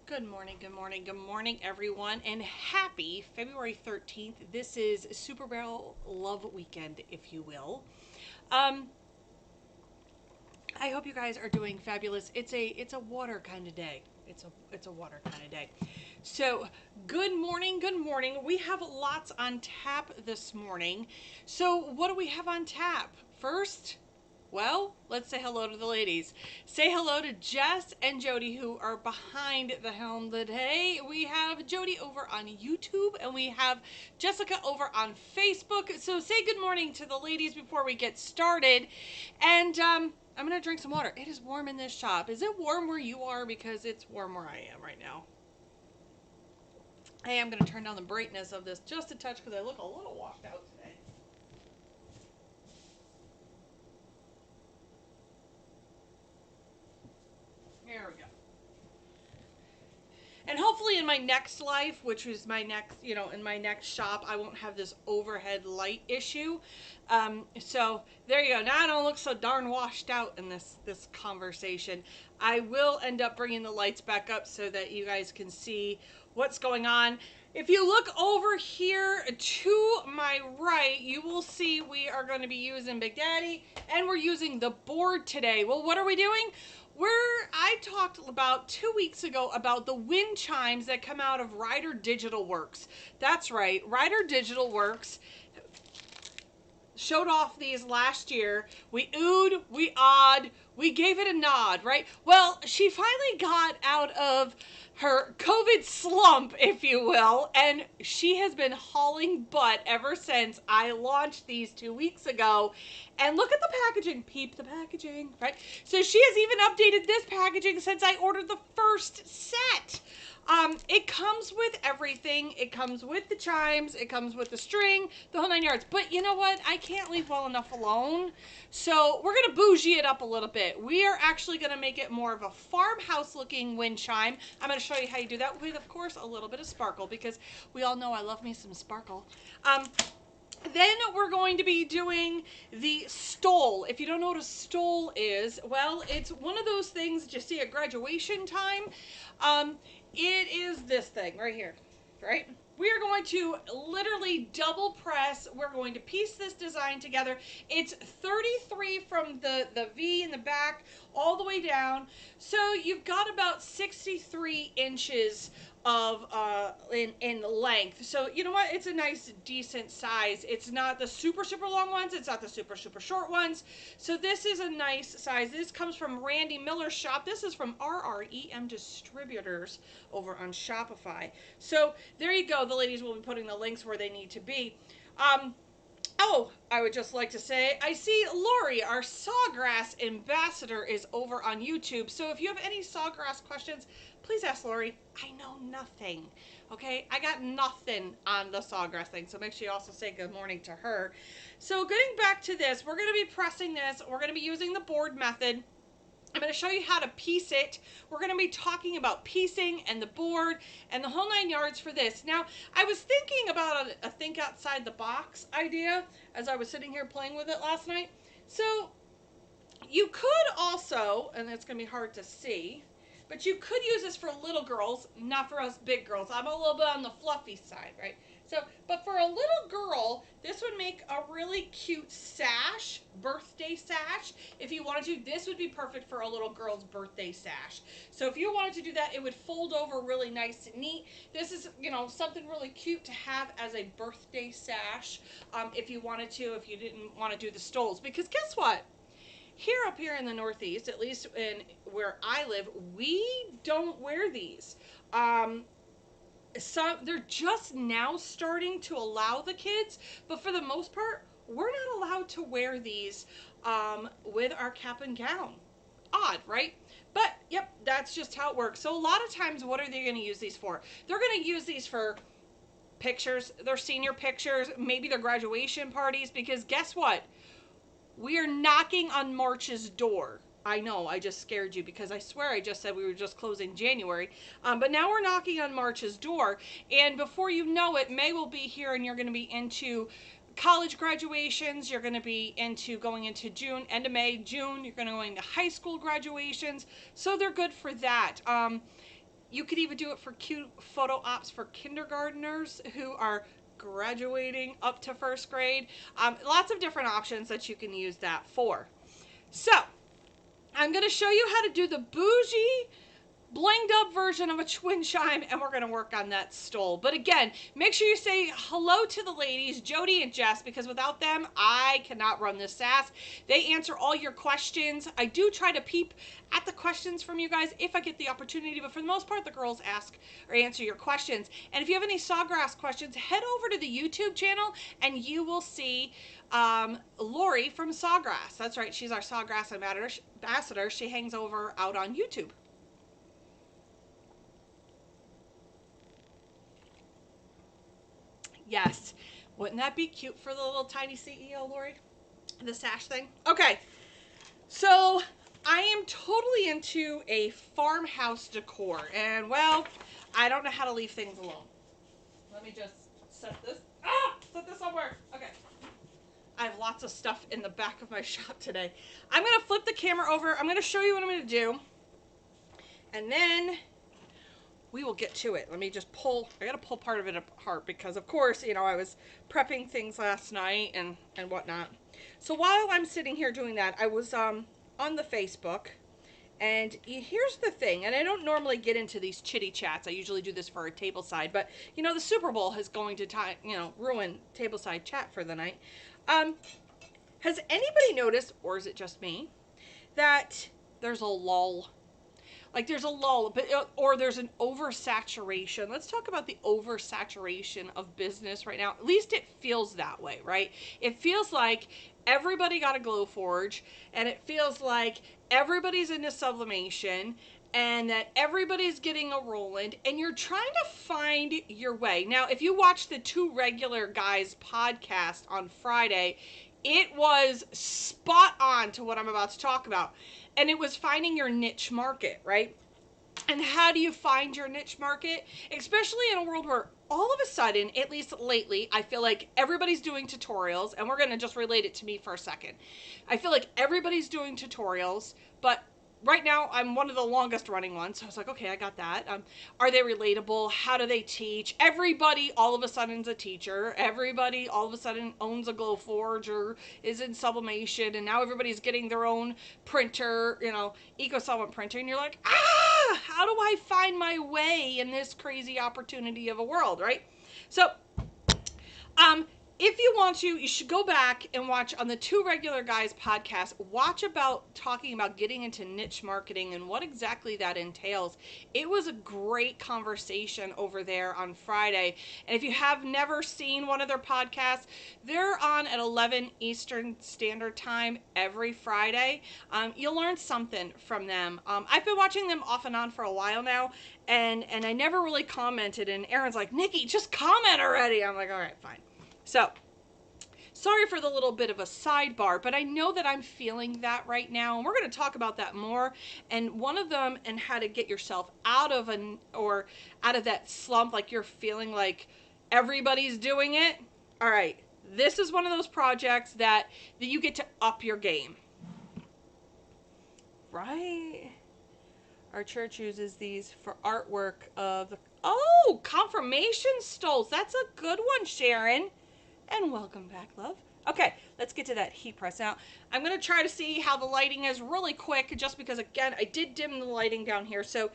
Good morning, good morning, good morning, everyone, and happy February 13th. This is Super Barrel Love Weekend, if you will. Um, I hope you guys are doing fabulous. It's a water kind of day. It's a water kind of day. So, good morning, good morning. We have lots on tap this morning. So, what do we have on tap? First, well, let's say hello to the ladies. Say hello to Jess and Jody, who are behind the helm today. We have Jody over on YouTube and we have Jessica over on Facebook. So say good morning to the ladies before we get started. And I'm going to drink some water. It is warm in this shop. Is it warm where you are? Because it's warm where I am right now. Hey, I'm going to turn down the brightness of this just a touch because I look a little washed out today. There we go. And hopefully in my next life, which is my next, in my next shop, I won't have this overhead light issue. So there you go. Now I don't look so darn washed out in this conversation. I will end up bringing the lights back up so that you guys can see what's going on. If you look over here to my right, you will see we are going to be using Big Daddy and we're using the board today. Well, what are we doing? I talked about 2 weeks ago about the wind chimes that come out of Rider Digital Works. That's right, Rider Digital Works showed off these last year. We oohed, we awed, we gave it a nod, right? Well, she finally got out of her COVID slump, if you will, and she has been hauling butt ever since I launched these 2 weeks ago. And look at the packaging. Peep the packaging, right? So she has even updated this packaging since I ordered the first set. It comes with everything. It comes with the chimes. It comes with the string, the whole 9 yards. But you know what? I can't leave well enough alone. So we're going to bougie it up a little bit. We are actually going to make it more of a farmhouse looking wind chime. I'm going to show you how you do that with, of course, a little bit of sparkle because we all know I love me some sparkle. Then we're going to be doing the stole. If you don't know what a stole is, well, it's one of those things that you see at graduation time. It is this thing right here, right? We are going to literally double press. We're going to piece this design together. It's 33 from the V in the back all the way down. So you've got about 63 inches of in length. So you know what? It's a nice decent size. It's not the super long ones. It's not the super short ones. So this is a nice size. This comes from Randy Miller's shop. This is from RREM Distributors over on Shopify. So there you go. The ladies will be putting the links where they need to be. Oh, I would just like to say, I see Lori, our Sawgrass ambassador, is over on YouTube. So if you have any Sawgrass questions, please ask Lori. I know nothing, okay? I got nothing on the Sawgrass thing, so make sure you also say good morning to her. So getting back to this, we're going to be pressing this. We're going to be using the board method. I'm going to show you how to piece it. We're going to be talking about piecing and the board and the whole 9 yards for this. Now, I was thinking about a think outside the box idea as I was sitting here playing with it last night. So you could also, and it's going to be hard to see, but you could use this for little girls, not for us big girls. I'm a little bit on the fluffy side, right? So, but for a little girl, this would make a really cute sash, birthday sash. If you wanted to, this would be perfect for a little girl's birthday sash. So if you wanted to do that, it would fold over really nice and neat. This is, something really cute to have as a birthday sash if you wanted to, if you didn't want to do the stoles. Because guess what? Here in the Northeast, at least in where I live, we don't wear these. So they're just now starting to allow the kids, but for the most part, we're not allowed to wear these with our cap and gown. Odd, right? But yep, that's just how it works. So a lot of times, what are they going to use these for? They're going to use these for pictures, their senior pictures, maybe their graduation parties, because guess what? We are knocking on March's door. I know, I just scared you because I swear I just said we were just closing January. But now we're knocking on March's door. And before you know it, May will be here and you're going to be into college graduations. You're going to be into going into June, end of May, June. You're going to go into high school graduations. So they're good for that. You could even do it for cute photo ops for kindergartners who are graduating up to first grade. Lots of different options that you can use that for. So, I'm going to show you how to do the bougie blinged up version of a twin chime, and we're going to work on that stole. But again, make sure you say hello to the ladies, Jody and Jess, because without them, I cannot run this Sass. They answer all your questions. I do try to peep at the questions from you guys if I get the opportunity, but for the most part, the girls ask or answer your questions. And if you have any Sawgrass questions, head over to the YouTube channel and you will see Lori from Sawgrass. That's right, she's our Sawgrass ambassador. She hangs over out on YouTube. Yes. Wouldn't that be cute for the little tiny CEO, Lori? The sash thing? Okay. So, I am totally into a farmhouse decor. And, well, I don't know how to leave things alone. Let me just set this. Set this somewhere. Okay. I have lots of stuff in the back of my shop today. I'm going to flip the camera over. I'm going to show you what I'm going to do. And then we will get to it. Let me just pull, I gotta pull part of it apart because of course, you know, I was prepping things last night and whatnot. So while I'm sitting here doing that, I was on the Facebook, and here's the thing, and I don't normally get into these chitty chats. I usually do this for a tableside, but you know, the Super Bowl is going to ruin tableside chat for the night. Has anybody noticed, or is it just me, that there's a lull? Like there's a lull, or there's an oversaturation. Let's talk about the oversaturation of business right now. At least it feels that way, right? It feels like everybody got a Glowforge, and it feels like everybody's into sublimation, and that everybody's getting a Roland, and you're trying to find your way. Now, if you watch the Two Regular Guys podcast on Friday, it was spot on to what I'm about to talk about. And it was finding your niche market, right? And how do you find your niche market? Especially in a world where all of a sudden, at least lately, I feel like everybody's doing tutorials, and we're going to just relate it to me for a second. I feel like everybody's doing tutorials, but right now I'm one of the longest running ones. So I was like, okay, I got that. Are they relatable? How do they teach? Everybody all of a sudden is a teacher. Everybody all of a sudden owns a Glowforge or is in sublimation. And now everybody's getting their own printer, you know, eco-solvent printer. And you're like, how do I find my way in this crazy opportunity of a world, right? So, if you want to, you should go back and watch on the Two Regular Guys podcast, watch about talking about getting into niche marketing and what exactly that entails. It was a great conversation over there on Friday. And if you have never seen one of their podcasts, they're on at 11 Eastern Standard Time every Friday. You'll learn something from them. I've been watching them off and on for a while now, and I never really commented. And Aaron's like, Nikki, just comment already. I'm like, all right, fine. So, sorry for the little bit of a sidebar, but I know that I'm feeling that right now, and we're going to talk about that more. And one of them, and how to get yourself out of that slump, like you're feeling like everybody's doing it. All right, this is one of those projects that you get to up your game, right? Our church uses these for artwork of the confirmation stoles. That's a good one, Sharon. And welcome back, love. Okay, let's get to that heat press. Now, I'm going to try to see how the lighting is really quick, just because, again, I did dim the lighting down here. So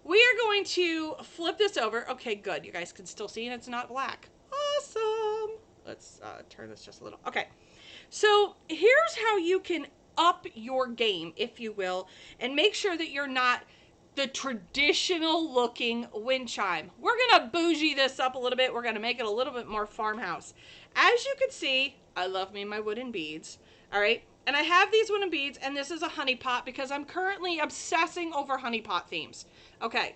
we are going to flip this over. Okay, good. You guys can still see, and it's not black. Awesome. Let's turn this just a little. Okay, so here's how you can up your game, if you will, and make sure that you're not the traditional looking wind chime. We're gonna bougie this up a little bit. We're gonna make it a little bit more farmhouse. As you can see, I love me my wooden beads. All right, and I have these wooden beads, and this is a honey pot because I'm currently obsessing over honey pot themes. Okay,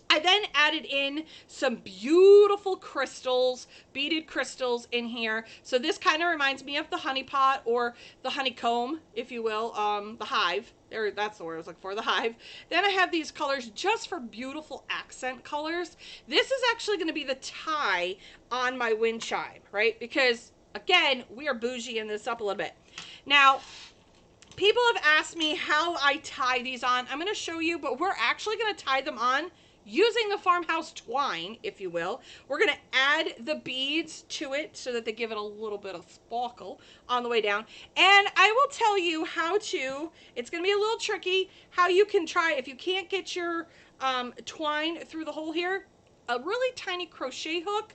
I then added in some beautiful crystals, beaded crystals in here. So this kind of reminds me of the honey pot, or the honeycomb, if you will, the hive. There, that's the word I was looking for, the hive. Then I have these colors just for beautiful accent colors. This is actually going to be the tie on my wind chime, right? Because, again, we are bougieing this up a little bit. Now, people have asked me how I tie these on. I'm going to show you, but we're actually going to tie them on using the farmhouse twine, if you will. We're going to add the beads to it so that they give it a little bit of sparkle on the way down. And I will tell you how to, it's going to be a little tricky, how you can try, if you can't get your twine through the hole here, a really tiny crochet hook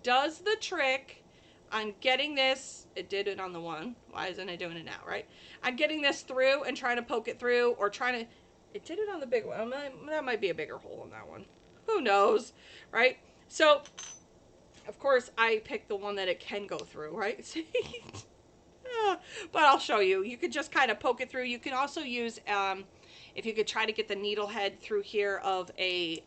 does the trick on getting this. It did it on the one. Why isn't it doing it now, right? I'm getting this through and trying to poke it through, or trying to, it did it on the big one. That might be a bigger hole on that one. Who knows, right? So, of course, I picked the one that it can go through, right? But I'll show you. You could just kind of poke it through. You can also use, if you could try to get the needle head through here of a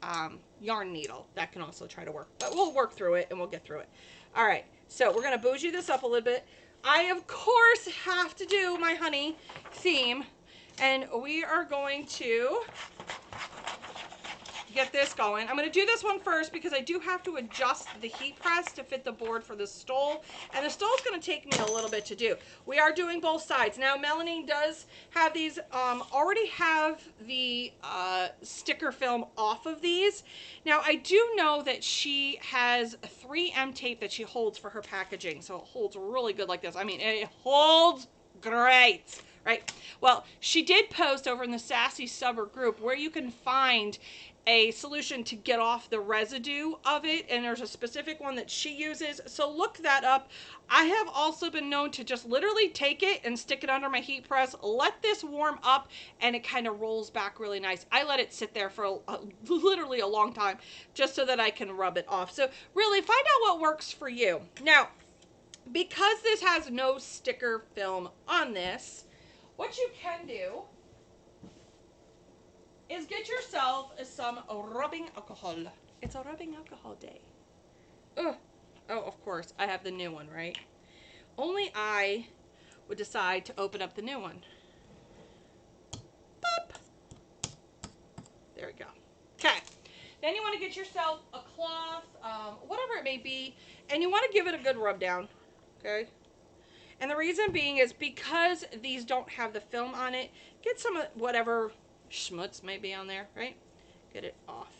yarn needle, that can also try to work. But we'll work through it and we'll get through it. All right, so we're going to bougie this up a little bit. I, of course, have to do my honey theme, and we are going to get this going. I'm going to do this one first because I do have to adjust the heat press to fit the board for the stole, and the stole is going to take me a little bit to do. We are doing both sides. Now, Melanie does have these, already have the sticker film off of these. Now, I do know that she has 3M tape that she holds for her packaging, so it holds really good like this. I mean, it holds great. Right? Well, she did post over in the Sassy Subber group where you can find a solution to get off the residue of it, and there's a specific one that she uses, so look that up. I have also been known to just literally take it and stick it under my heat press, let this warm up, and it kind of rolls back really nice. I let it sit there for literally a long time just so that I can rub it off. So really find out what works for you. Now, because this has no sticker film on this, what you can do is get yourself some rubbing alcohol. It's a rubbing alcohol day. Ugh. Oh, of course, I have the new one, right? Only I would decide to open up the new one. Boop. There we go. Okay. Then you want to get yourself a cloth, whatever it may be, and you want to give it a good rub down, okay? And the reason being is because these don't have the film on it, get some of whatever schmutz may be on there, right? Get it off.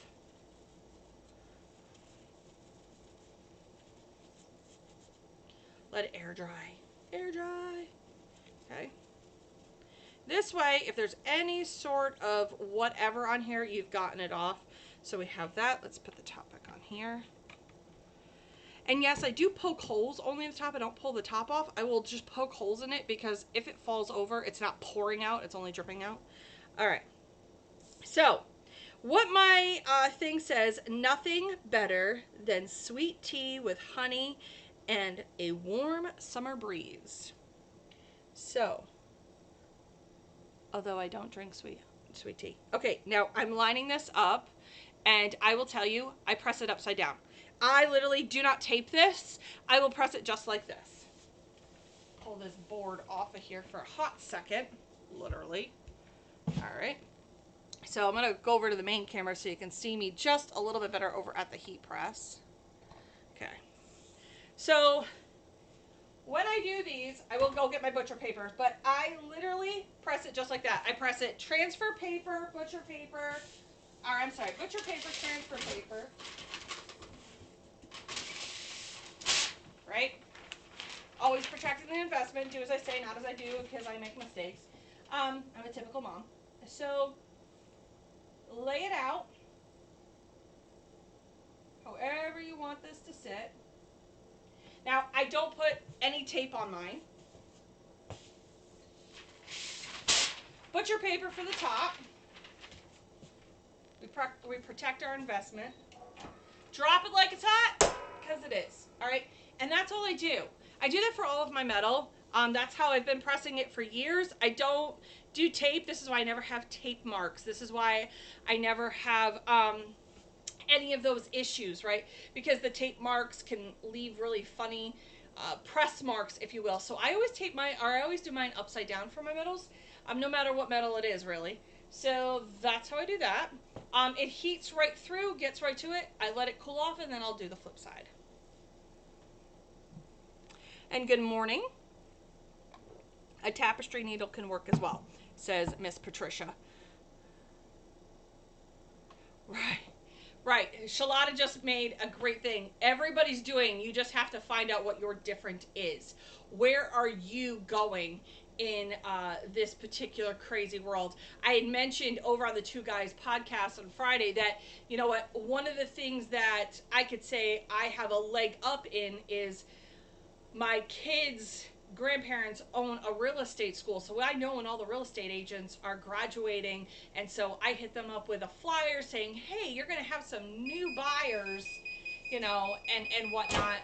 Let it air dry. Air dry. Okay. This way, if there's any sort of whatever on here, you've gotten it off. So we have that. Let's put the top back on here. And yes, I do poke holes only in the top. I don't pull the top off. I will just poke holes in it because if it falls over, it's not pouring out. It's only dripping out. All right. So what my thing says, nothing better than sweet tea with honey and a warm summer breeze. So, although I don't drink sweet tea. Okay, now I'm lining this up, and I will tell you, I press it upside down. I literally do not tape this. I will press it just like this. Pull this board off of here for a hot second, literally. All right. So I'm going to go over to the main camera so you can see me just a little bit better over at the heat press. Okay. So when I do these, I will go get my butcher paper, but I literally press it just like that. I press it, transfer paper, butcher paper, or I'm sorry, butcher paper, transfer paper. Right? Always protecting the investment. Do as I say, not as I do, because I make mistakes. I'm a typical mom. So lay it out however you want this to sit. Now, I don't put any tape on mine. Butcher paper for the top. We protect our investment. Drop it like it's hot, because it is. All right? And that's all I do. I do that for all of my metal. That's how I've been pressing it for years. I don't do tape. This is why I never have tape marks. This is why I never have any of those issues, right? Because the tape marks can leave really funny press marks, if you will. So I always I always do mine upside down for my metals, no matter what metal it is, really. So that's how I do that. It heats right through, gets right to it. I let it cool off, and then I'll do the flip side. And good morning. A tapestry needle can work as well, says Miss Patricia. Right. Right. Shalada just made a great thing. Everybody's doing. You just have to find out what your different is. Where are you going in this particular crazy world? I had mentioned over on the Two Guys podcast on Friday that, you know what, one of the things that I could say I have a leg up in is my kids' grandparents own a real estate school, so I know when all the real estate agents are graduating, and so I hit them up with a flyer saying, hey, you're going to have some new buyers, you know, and whatnot,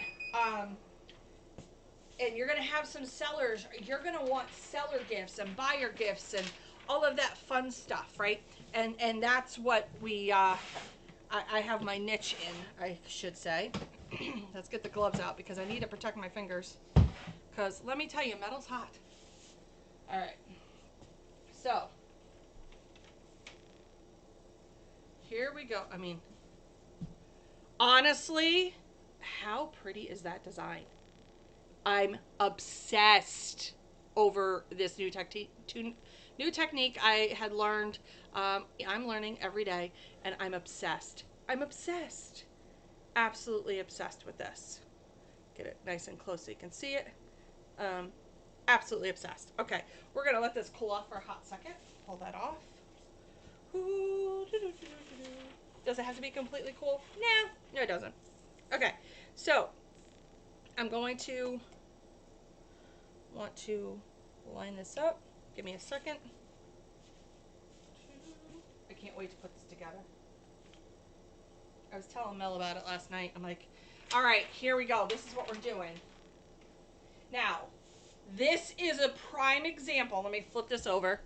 and you're going to have some sellers. You're going to want seller gifts and buyer gifts and all of that fun stuff, right? And that's what I have my niche in, I should say. Let's get the gloves out because I need to protect my fingers. Because let me tell you, metal's hot. All right. So, here we go. I mean, honestly, how pretty is that design? I'm obsessed over this new technique I had learned. I'm learning every day, and I'm obsessed. I'm obsessed. Absolutely obsessed with this. Get it nice and close so you can see it. Absolutely obsessed. Okay, we're gonna let this cool off for a hot second. Pull that off. Does it have to be completely cool? Nah, no it doesn't. Okay, so I'm going to want to line this up. Give me a second. I can't wait to put this together. I was telling Mel about it last night. I'm like, all right, here we go. This is what we're doing. Now, this is a prime example. Let me flip this over.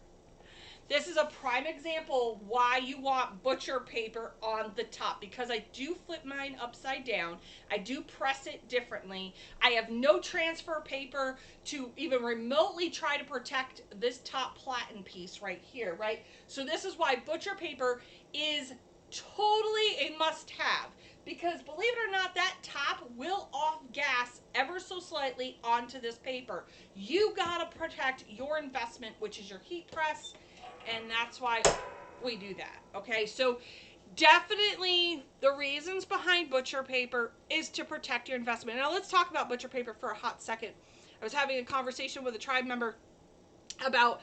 This is a prime example why you want butcher paper on the top, because I do flip mine upside down. I do press it differently. I have no transfer paper to even remotely try to protect this top platen piece right here, right? So this is why butcher paper is totally a must-have, because believe it or not, that top will off gas ever so slightly onto this paper. You gotta protect your investment, which is your heat press, and that's why we do that. Okay, so definitely the reasons behind butcher paper is to protect your investment. Now let's talk about butcher paper for a hot second. I was having a conversation with a tribe member about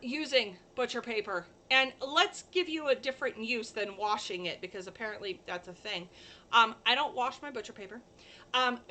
using butcher paper, and let's give you a different use than washing it, because apparently that's a thing. I don't wash my butcher paper.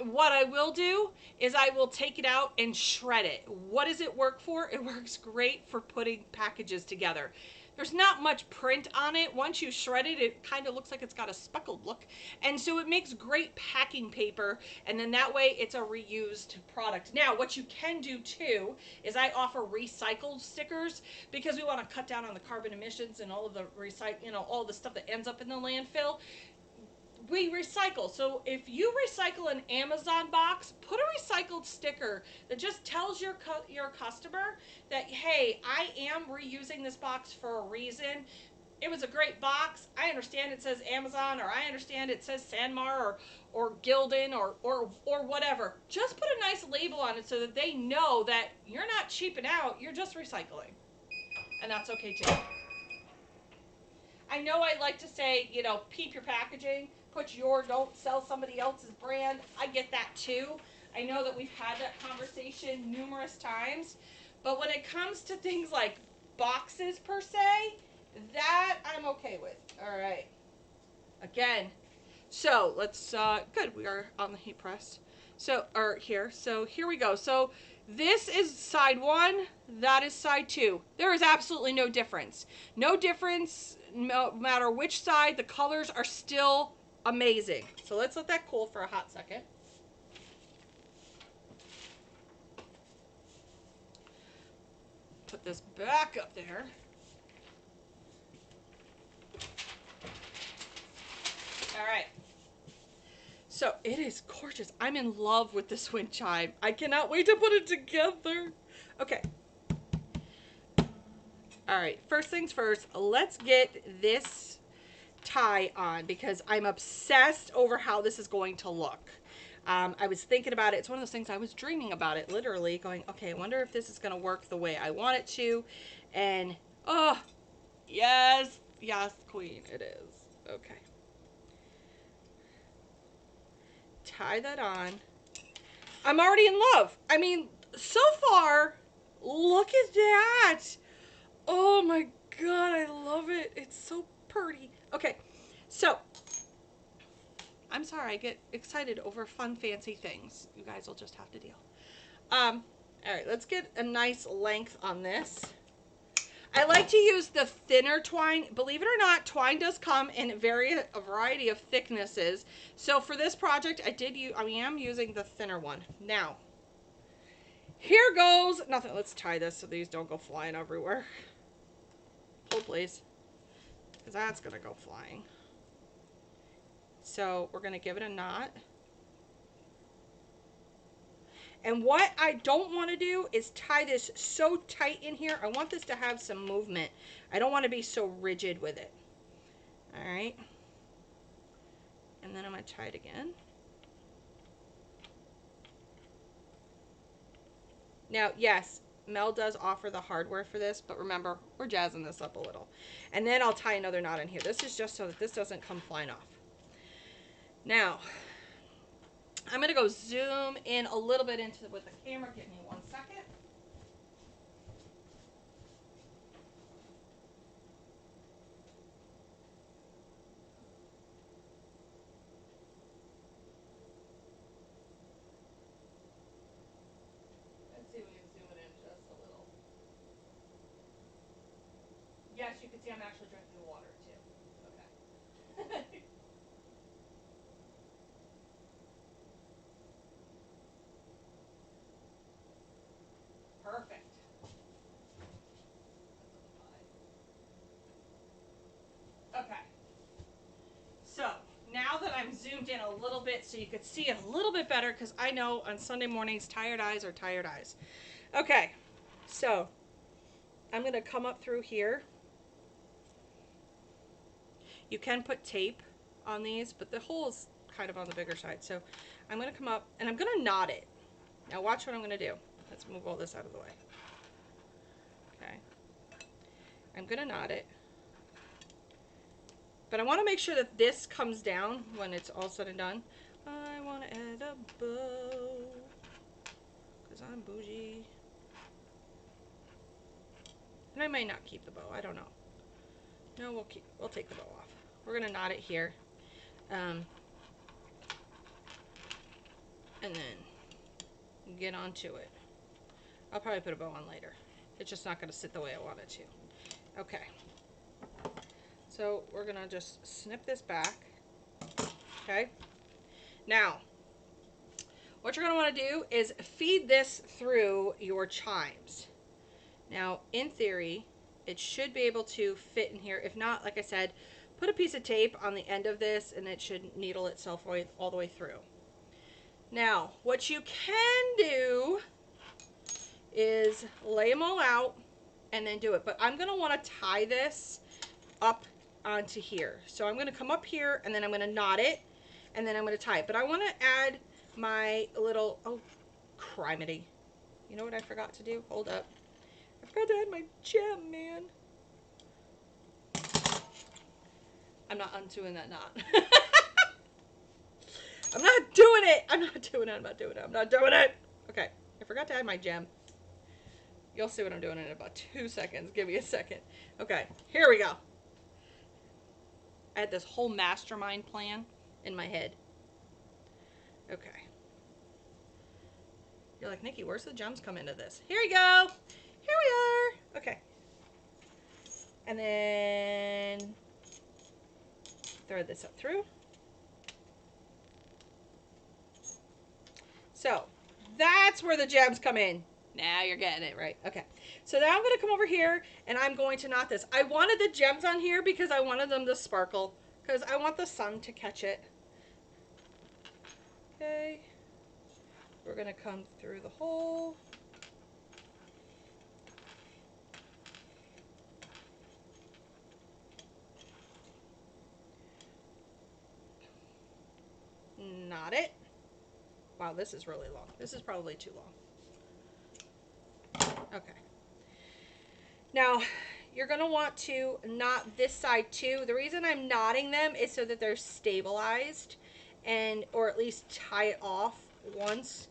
What I will do is I will take it out and shred it. What does it work for? It works great for putting packages together. There's not much print on it. Once you shred it, it kind of looks like it's got a speckled look. And so it makes great packing paper, and then that way it's a reused product. Now, what you can do too is I offer recycled stickers, because we want to cut down on the carbon emissions and all of the all the stuff that ends up in the landfill. We recycle. So if you recycle an Amazon box, put a recycled sticker that just tells your customer that, hey, I am reusing this box for a reason. It was a great box. I understand it says Amazon, or I understand it says Sanmar, or Gildan, or whatever. Just put a nice label on it so that they know that you're not cheaping out, you're just recycling. And that's okay too. I know I like to say, peep your packaging, don't sell somebody else's brand. I get that too. I know that we've had that conversation numerous times, but when it comes to things like boxes per se, that I'm okay with. All right. Again, so let's, good, we are on the heat press. So here we go. So this is side 1, that is side 2. There is absolutely no difference. No difference, no matter which side. The colors are still amazing. So let's let that cool for a hot second. Put this back up there. All right. So it is gorgeous. I'm in love with this wind chime. I cannot wait to put it together. Okay. All right. First things first, let's get this tie on, because I'm obsessed over how this is going to look. I was thinking about it. It's one of those things, I was dreaming about it, literally going, okay, I wonder if this is going to work the way I want it to. And, oh, yes, queen, it is. Okay. tie that on. I'm already in love. I mean, so far, look at that. Oh my God, I love it. It's so pretty. Okay, so I'm sorry, I get excited over fun, fancy things. You guys will just have to deal. All right, let's get a nice length on this. I like to use the thinner twine. Believe it or not, twine does come in a variety of thicknesses. So for this project, I am using the thinner one. Now, here goes nothing. Let's tie this so these don't go flying everywhere. Hold please, because that's gonna go flying. So we're gonna give it a knot. And what I don't want to do is tie this so tight in here. I want this to have some movement. I don't want to be so rigid with it. All right. And then I'm going to tie it again. Now, yes, Mel does offer the hardware for this, but remember, we're jazzing this up a little. And then I'll tie another knot in here. This is just so that this doesn't come flying off. Now, I'm going to go zoom in a little bit with the camera. Give me 1 second. Let's see if we can zoom it in just a little. Yes, you can see I'm actually drinking the water too. Okay. Perfect. Okay. So now that I'm zoomed in a little bit so you could see it a little bit better, because I know on Sunday mornings, tired eyes are tired eyes. Okay, so I'm going to come up through here. You can put tape on these, but the hole is kind of on the bigger side. So I'm going to come up and I'm going to knot it. Now watch what I'm going to do. Let's move all this out of the way. Okay. I'm going to knot it. But I want to make sure that this comes down when it's all said and done. I want to add a bow because I'm bougie. And I may not keep the bow. I don't know. No, we'll take the bow off. We're going to knot it here. And then get onto it. I'll probably put a bow on later. It's just not going to sit the way I want it to. Okay. So we're going to just snip this back. Okay. Now, what you're going to want to do is feed this through your chimes. Now, in theory, it should be able to fit in here. If not, like I said, put a piece of tape on the end of this and it should needle itself all the way through. Now, what you can do is lay them all out and then do it. But I'm going to want to tie this up onto here. So I'm going to come up here and then I'm going to knot it and then I'm going to tie it. But I want to add my little, oh, criminy. You know what I forgot to do? Hold up. I forgot to add my gem, man. I'm not undoing that knot. I'm not doing it. I'm not doing it. I'm not doing it. I'm not doing it. Okay. I forgot to add my gem. You'll see what I'm doing in about 2 seconds. Give me a second. Okay. Here we go. I had this whole mastermind plan in my head. Okay. You're like, Nikki, where's the gems come into this? Here we go. Here we are. Okay. And then thread this up through. So that's where the gems come in. Now you're getting it, right? Okay. So now I'm going to come over here and I'm going to knot this. I wanted the gems on here because I wanted them to sparkle, because I want the sun to catch it. Okay. We're going to come through the hole. Knot it. Wow, this is really long. This is probably too long. Okay. Now, you're going to want to knot this side too. The reason I'm knotting them is so that they're stabilized and or at least tie it off once,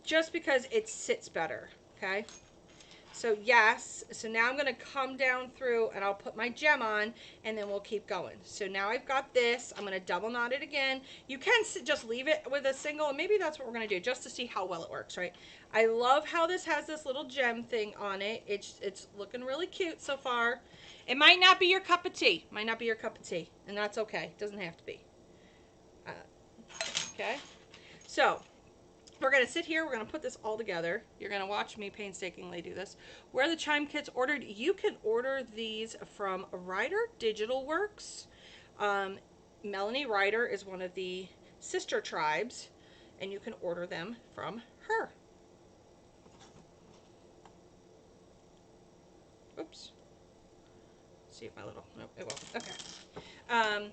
just because it sits better. Okay. So yes, so now I'm going to come down through and I'll put my gem on and then we'll keep going. So now I've got this. I'm going to double knot it again. You can just leave it with a single, and maybe that's what we're going to do just to see how well it works, right? I love how this has this little gem thing on it. It's looking really cute so far. It might not be your cup of tea. Might not be your cup of tea, and that's okay. It doesn't have to be. Okay. So we're going to sit here. We're going to put this all together. You're going to watch me painstakingly do this. Where the chime kits ordered, you can order these from Ryder Digital Works. Melanie Ryder is one of the sister tribes, and you can order them from her. Oops. Let's see if my little, nope, it won't. Okay.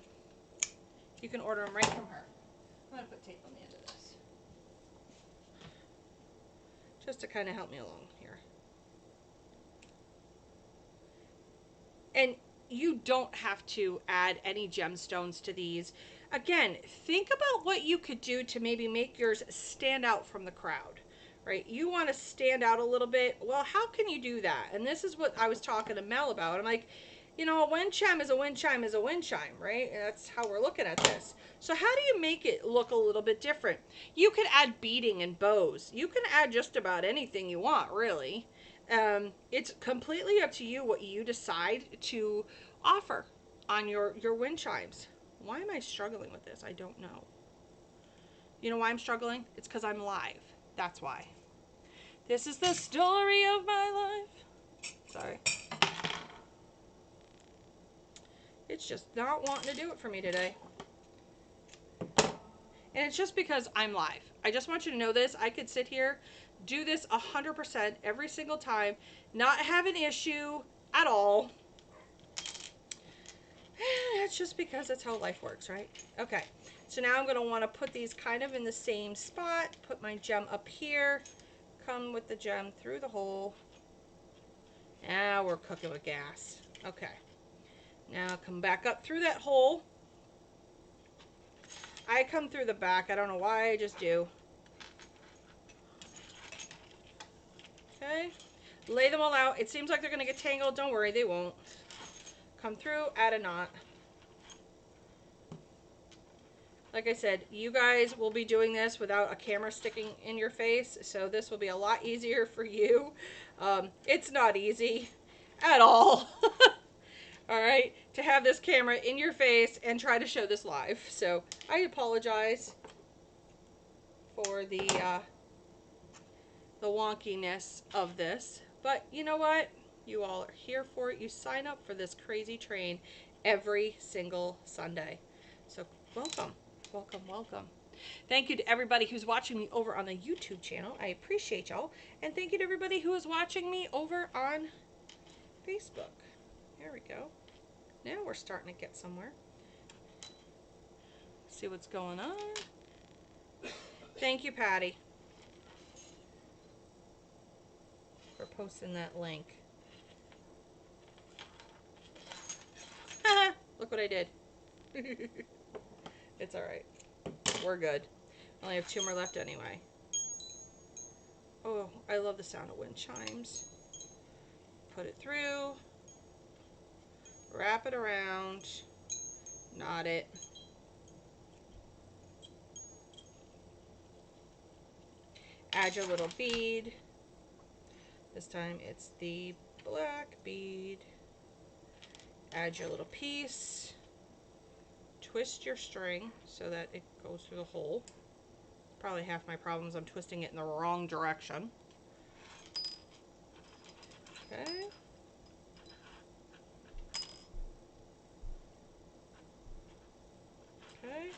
You can order them right from her. I'm going to put tape on the end of this, just to kind of help me along here. And you don't have to add any gemstones to these. Again, think about what you could do to maybe make yours stand out from the crowd, right? You want to stand out a little bit. Well, how can you do that? And this is what I was talking to Mel about. I'm like, you know, a wind chime is a wind chime is a wind chime, right? And that's how we're looking at this. So how do you make it look a little bit different? You could add beading and bows. You can add just about anything you want, really. It's completely up to you what you decide to offer on your wind chimes. Why am I struggling with this? I don't know. You know why I'm struggling? It's because I'm live. That's why. This is the story of my life. Sorry. It's just not wanting to do it for me today. And it's just because I'm live. I just want you to know this. I could sit here, do this 100% every single time, not have an issue at all. That's just because that's how life works, right? Okay, so now I'm going to want to put these kind of in the same spot, put my gem up here, come with the gem through the hole. Now we're cooking with gas. Okay, now come back up through that hole. I come through the back. I don't know why, I just do. Okay, lay them all out. It seems like they're going to get tangled. Don't worry, they won't. Come through, add a knot. Like I said, you guys will be doing this without a camera sticking in your face, so this will be a lot easier for you. It's not easy at all. All right, to have this camera in your face and try to show this live. So I apologize for the wonkiness of this, but you know what? You all are here for it. You sign up for this crazy train every single Sunday. So welcome, welcome, welcome. Thank you to everybody who's watching me over on the YouTube channel. I appreciate y'all. And thank you to everybody who is watching me over on Facebook. There we go. Now we're starting to get somewhere. See what's going on. Thank you, Patty, for posting that link. Look what I did. It's alright. We're good. I only have 2 more left anyway. Oh, I love the sound of wind chimes. Put it through. Wrap it around. Knot it. Add your little bead. This time it's the black bead. Add your little piece. Twist your string so that it goes through the hole. Probably half my problems, I'm twisting it in the wrong direction. Okay. Okay.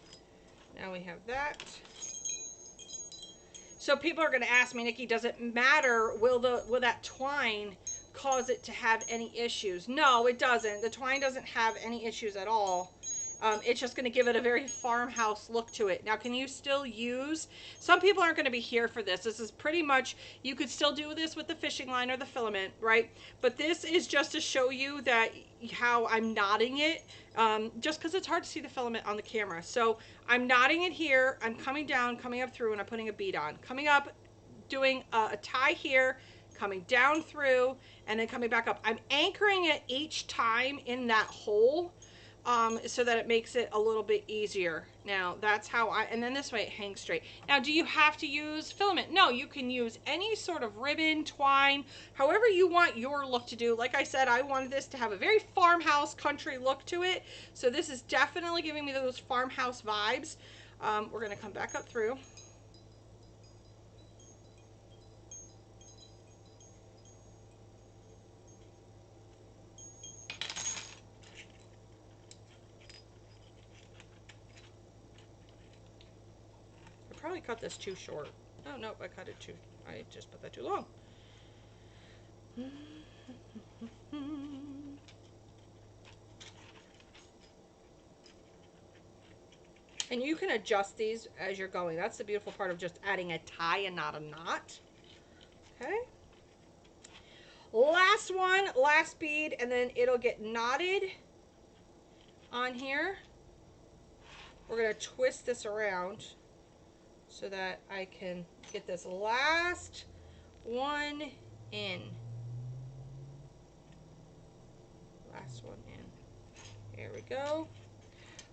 Now we have that. So people are going to ask me, Nikki, does it matter? Will that twine cause it to have any issues? No, it doesn't. The twine doesn't have any issues at all. It's just going to give it a very farmhouse look to it. Now, can you still use, some people aren't going to be here for this. This is pretty much, you could still do this with the fishing line or the filament, right? But this is just to show you that how I'm knotting it, just because it's hard to see the filament on the camera. So I'm knotting it here. I'm coming down, coming up through, and I'm putting a bead on. Coming up, doing a tie here, coming down through, and then coming back up. I'm anchoring it each time in that hole, so that it makes it a little bit easier. Now that's how and then this way it hangs straight. Now, do you have to use filament? No, you can use any sort of ribbon, twine, however you want your look to do. Like I said, I wanted this to have a very farmhouse country look to it. So this is definitely giving me those farmhouse vibes. We're gonna come back up through. Probably cut this too short. Oh no, I cut it too, I just put that too long. And you can adjust these as you're going. That's the beautiful part of just adding a tie and not a knot. Okay. Last one, last bead, and then it'll get knotted on here. We're gonna twist this around so that I can get this last one in. Last one in. There we go.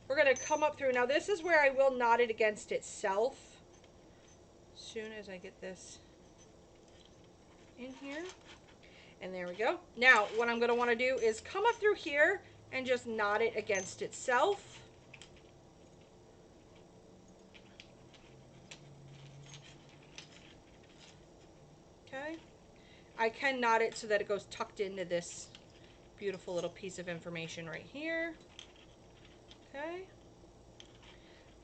We're going to come up through. Now this is where I will knot it against itself as soon as I get this in here. And there we go. Now what I'm going to want to do is come up through here and just knot it against itself. Okay. I can knot it so that it goes tucked into this beautiful little piece of information right here. Okay.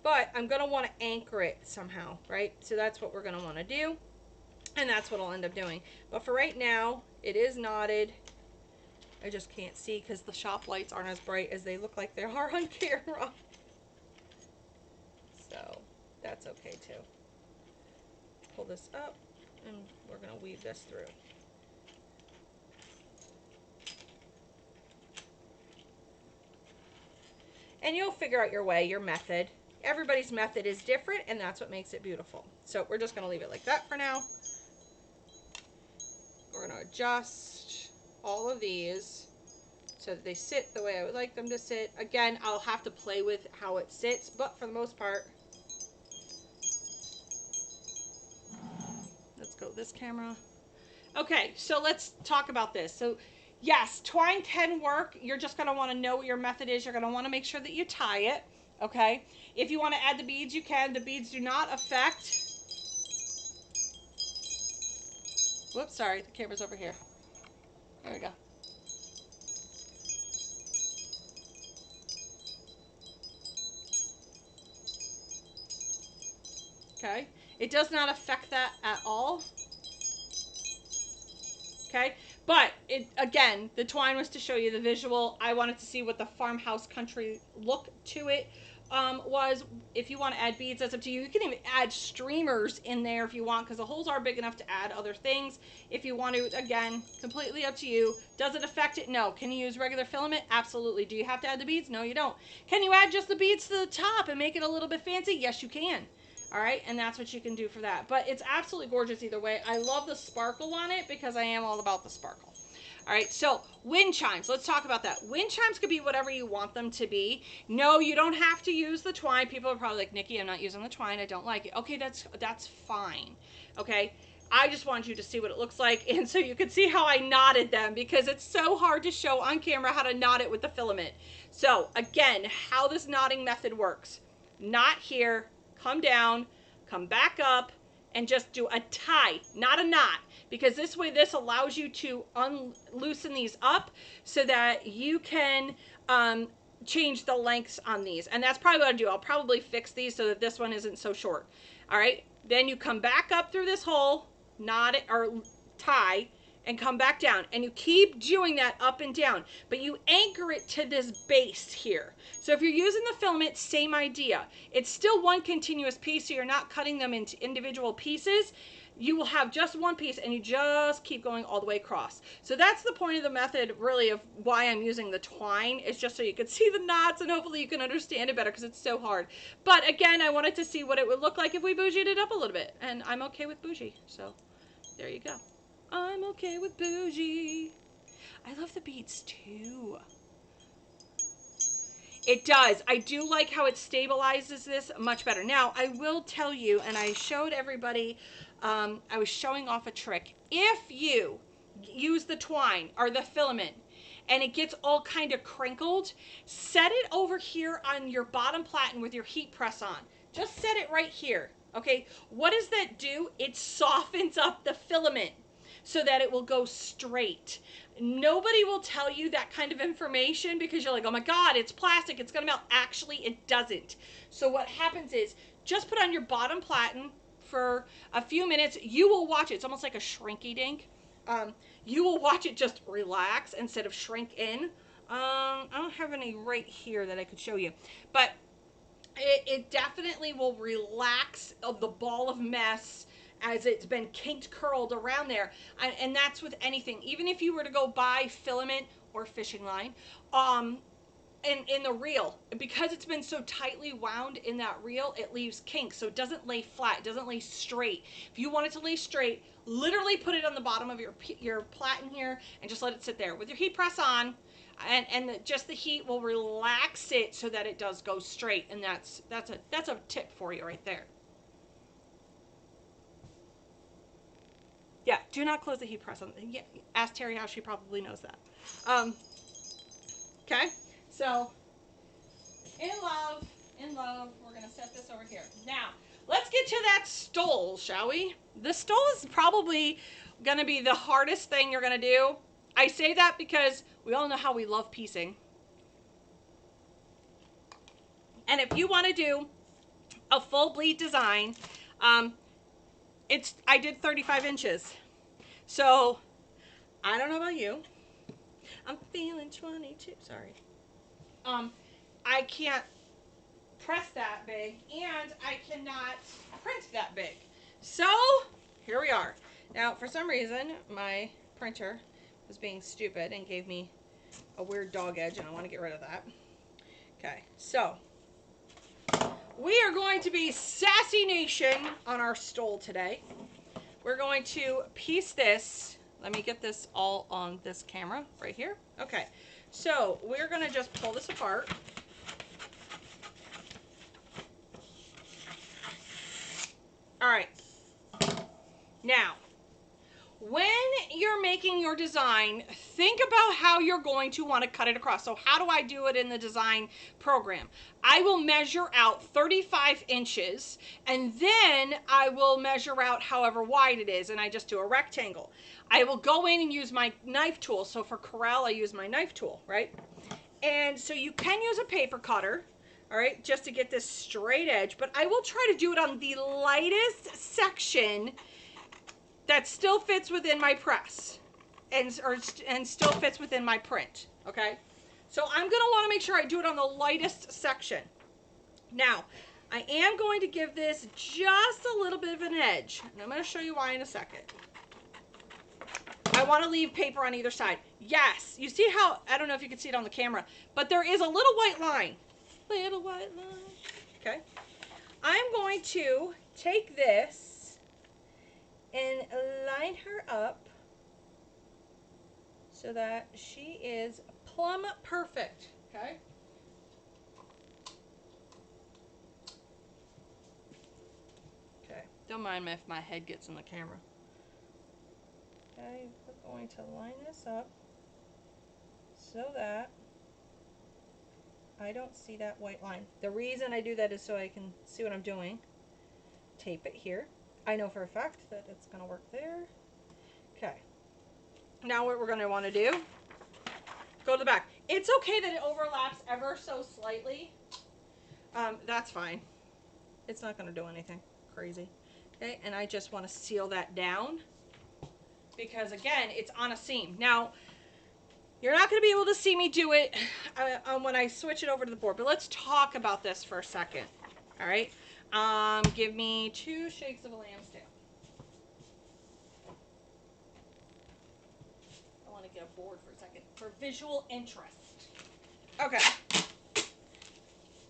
But I'm going to want to anchor it somehow, right? So that's what we're going to want to do. And that's what I'll end up doing. But for right now, it is knotted. I just can't see because the shop lights aren't as bright as they look like they are on camera. So that's okay too. Pull this up and we're going to weave this through. And you'll figure out your way, your method. Everybody's method is different, and that's what makes it beautiful. So we're just going to leave it like that for now. We're going to adjust all of these so that they sit the way I would like them to sit. Again, I'll have to play with how it sits, but for the most part, let's go this camera. Okay, so let's talk about this. So yes, twine can work. You're just going to want to know what your method is. You're going to want to make sure that you tie it. Okay, if you want to add the beads, you can. The beads do not affect. Whoops, sorry, the camera's over here. There we go. Okay, it does not affect that at all. Okay, but it, again, the twine was to show you the visual. I wanted to see what the farmhouse country look to it was. If you want to add beads, that's up to you. You can even add streamers in there if you want, because the holes are big enough to add other things. If you want to, again, completely up to you. Does it affect it? No. Can you use regular filament? Absolutely. Do you have to add the beads? No, you don't. Can you add just the beads to the top and make it a little bit fancy? Yes, you can. All right, and that's what you can do for that. But it's absolutely gorgeous either way. I love the sparkle on it because I am all about the sparkle. All right, so wind chimes. Let's talk about that. Wind chimes could be whatever you want them to be. No, you don't have to use the twine. People are probably like, Nikki, I'm not using the twine. I don't like it. Okay, that's fine. Okay, I just want you to see what it looks like, and so you can see how I knotted them, because it's so hard to show on camera how to knot it with the filament. So again, how this knotting method works. Knot here. Come down, come back up, and just do a tie, not a knot, because this way this allows you to loosen these up so that you can change the lengths on these. And that's probably what I'll do. I'll probably fix these so that this one isn't so short. All right, then you come back up through this hole, knot it or tie, and come back down, and you keep doing that up and down, but you anchor it to this base here. So if you're using the filament, same idea. It's still one continuous piece, so you're not cutting them into individual pieces. You will have just one piece, and you just keep going all the way across. So that's the point of the method, really, of why I'm using the twine. It's just so you can see the knots, and hopefully you can understand it better, because it's so hard. But again, I wanted to see what it would look like if we bougied it up a little bit, and I'm okay with bougie. So there you go. I'm okay with bougie. I love the beads too. It does. I do like how it stabilizes this much better. Now, I will tell you, and I showed everybody, I was showing off a trick. If you use the twine or the filament and it gets all kind of crinkled, set it over here on your bottom platen with your heat press on. Just set it right here, okay? What does that do? It softens up the filament so that it will go straight. Nobody will tell you that kind of information because you're like, oh my God, it's plastic, it's gonna melt. Actually, it doesn't. So what happens is, just put on your bottom platen for a few minutes. You will watch it. It's almost like a shrinky dink. You will watch it just relax instead of shrink in. I don't have any right here that I could show you, but it definitely will relax the ball of mess as it's been kinked, curled around there. And that's with anything. Even if you were to go buy filament or fishing line, in the reel, because it's been so tightly wound in that reel, it leaves kinks, so it doesn't lay flat, it doesn't lay straight. If you want it to lay straight, literally put it on the bottom of your platen here and just let it sit there with your heat press on, and just the heat will relax it so that it does go straight. And that's a tip for you right there. Yeah, do not close the heat press on. Yeah, ask Terry how, she probably knows that. Okay, so in love, we're gonna set this over here. Now, let's get to that stole, shall we? The stole is probably gonna be the hardest thing you're gonna do. I say that because we all know how we love piecing. And if you wanna do a full bleed design, I did 35 inches. So, I don't know about you. I'm feeling 22, sorry. I can't press that big, and I cannot print that big. So, here we are. Now, for some reason, my printer was being stupid and gave me a weird dog edge, and I want to get rid of that. Okay, so we are going to be Sassy Nation on our stole today. We're going to piece this. Let me get this all on this camera right here. Okay, so we're going to just pull this apart. All right. Now, when you're making your design, think about how you're going to want to cut it across. So how do I do it in the design program? I will measure out 35 inches, and then I will measure out however wide it is, and I just do a rectangle. I will go in and use my knife tool. So for corral, I use my knife tool, right? And so you can use a paper cutter, all right, just to get this straight edge, but I will try to do it on the lightest section that still fits within my press and still fits within my print, okay? So I'm gonna wanna make sure I do it on the lightest section. Now, I am going to give this just a little bit of an edge, and I'm gonna show you why in a second. I wanna leave paper on either side. Yes, you see how, I don't know if you can see it on the camera, but there is a little white line. Little white line, okay? I'm going to take this and line her up so that she is plumb perfect, okay? Okay, don't mind me if my head gets in the camera. Okay, we're going to line this up so that I don't see that white line. The reason I do that is so I can see what I'm doing. Tape it here. I know for a fact that it's going to work there. Okay. Now what we're going to want to do, go to the back. It's okay that it overlaps ever so slightly. That's fine. It's not going to do anything crazy. Okay, and I just want to seal that down. because again, it's on a seam. Now, you're not going to be able to see me do it when I switch it over to the board, but let's talk about this for a second. All right. Give me 2 shakes of a lamb's tail. I want to get a board for a second for visual interest. Okay.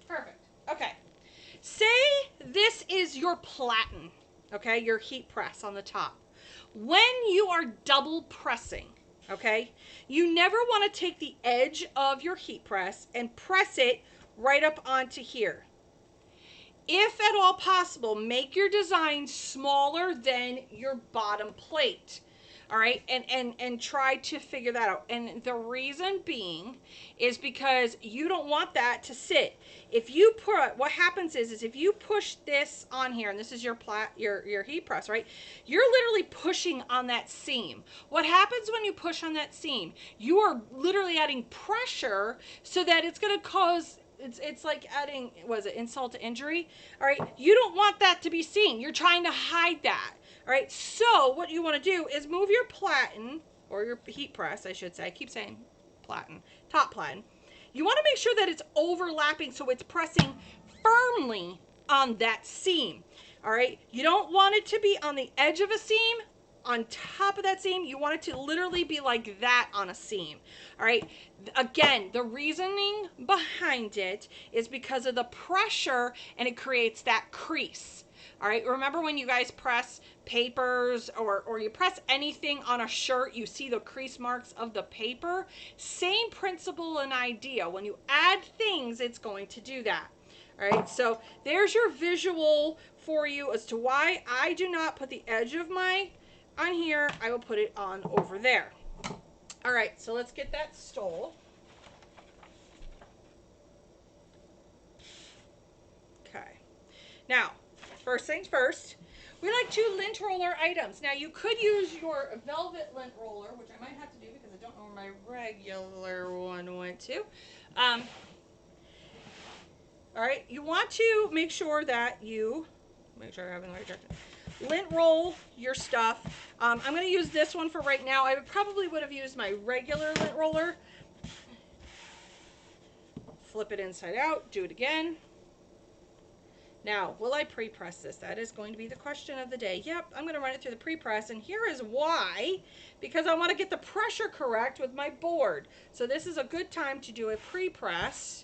Perfect. Okay. Say this is your platen, okay, your heat press on the top. When you are double pressing, okay, you never want to take the edge of your heat press and press it right up onto here. If at all possible, make your design smaller than your bottom plate. All right, and try to figure that out. And the reason being is because you don't want that to sit. If you put, what happens is if you push this on here, and this is your heat press, right? You're literally pushing on that seam. What happens when you push on that seam? You are literally adding pressure so that it's going to cause. It's like adding, was it insult to injury? All right, you don't want that to be seen. You're trying to hide that. All right, so what you want to do is move your platen, or your heat press, I should say. I keep saying platen, top platen. You want to make sure that it's overlapping so it's pressing firmly on that seam. All right, you don't want it to be on the edge of a seam, on top of that seam. You want it to literally be like that on a seam. All right, again, the reasoning behind it is because of the pressure, and it creates that crease. All right, remember when you guys press papers or you press anything on a shirt, you see the crease marks of the paper? Same principle and idea. When you add things, it's going to do that. All right, so there's your visual for you as to why I do not put the edge of my on here. I will put it on over there. All right, so let's get that stole. Okay, now, first things first, we like to lint roller items. Now, you could use your velvet lint roller, which I might have to do because I don't know where my regular one went to. All right, you want to make sure that you, make sure I have in the right direction, lint roll your stuff. I'm going to use this one for right now. I probably would have used my regular lint roller. Flip it inside out, do it again. Now, will I pre-press this? That is going to be the question of the day. Yep, I'm going to run it through the pre-press, and here is why. Because I want to get the pressure correct with my board. So this is a good time to do a pre-press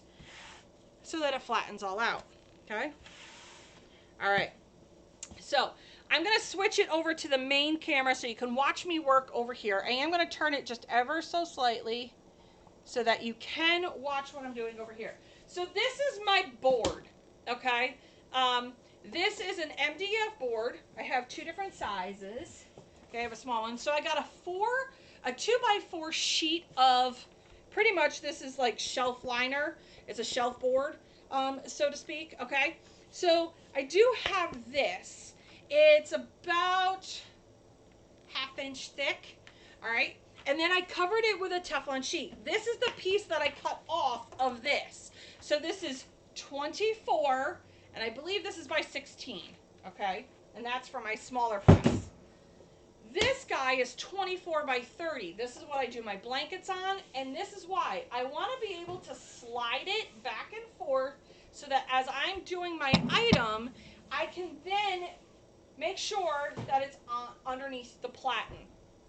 so that it flattens all out. Okay? All right. So I'm going to switch it over to the main camera so you can watch me work over here. I am going to turn it just ever so slightly so that you can watch what I'm doing over here. So this is my board, okay? This is an MDF board. I have 2 different sizes. Okay, I have a small one. So I got a 2x4 sheet of, pretty much this is like shelf liner. It's a shelf board, so to speak, okay? So I do have this. It's about 1/2 inch thick, all right? And then I covered it with a Teflon sheet. This is the piece that I cut off of this. So this is 24, and I believe this is by 16, okay? And that's for my smaller press. This guy is 24 by 30. This is what I do my blankets on, and this is why. I want to be able to slide it back and forth so that as I'm doing my item, I can then make sure that it's underneath the platen,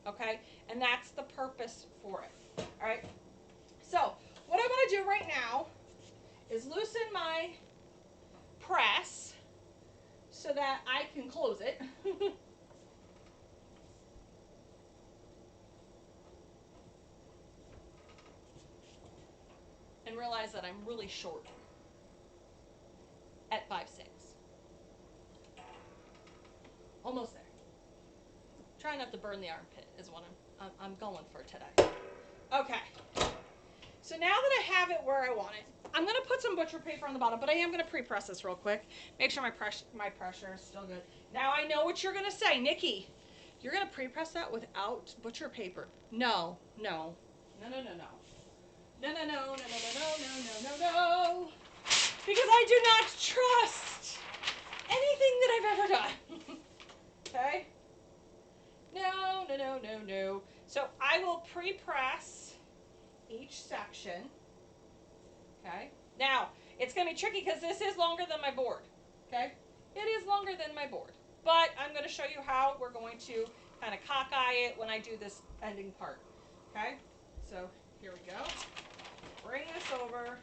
okay? And that's the purpose for it, all right? So what I want to do right now is loosen my press so that I can close it. And realize that I'm really short at 5'6". Almost there. Try not to burn the armpit is what I'm going for today. Okay. So now that I have it where I want it, I'm going to put some butcher paper on the bottom, but I am going to pre-press this real quick. Make sure my pressure is still good. Now I know what you're going to say. Nikki, you're going to pre-press that without butcher paper. No, no, no, no, no, no. No, no, no, no, no, no, no, no, no, no. Because I do not trust anything that I've ever done. Okay? No, no, no, no, no. So I will pre-press each section. Okay. Now, it's going to be tricky because this is longer than my board. Okay. It is longer than my board. But I'm going to show you how we're going to kind of cockeye it when I do this ending part. Okay. So here we go. Bring this over.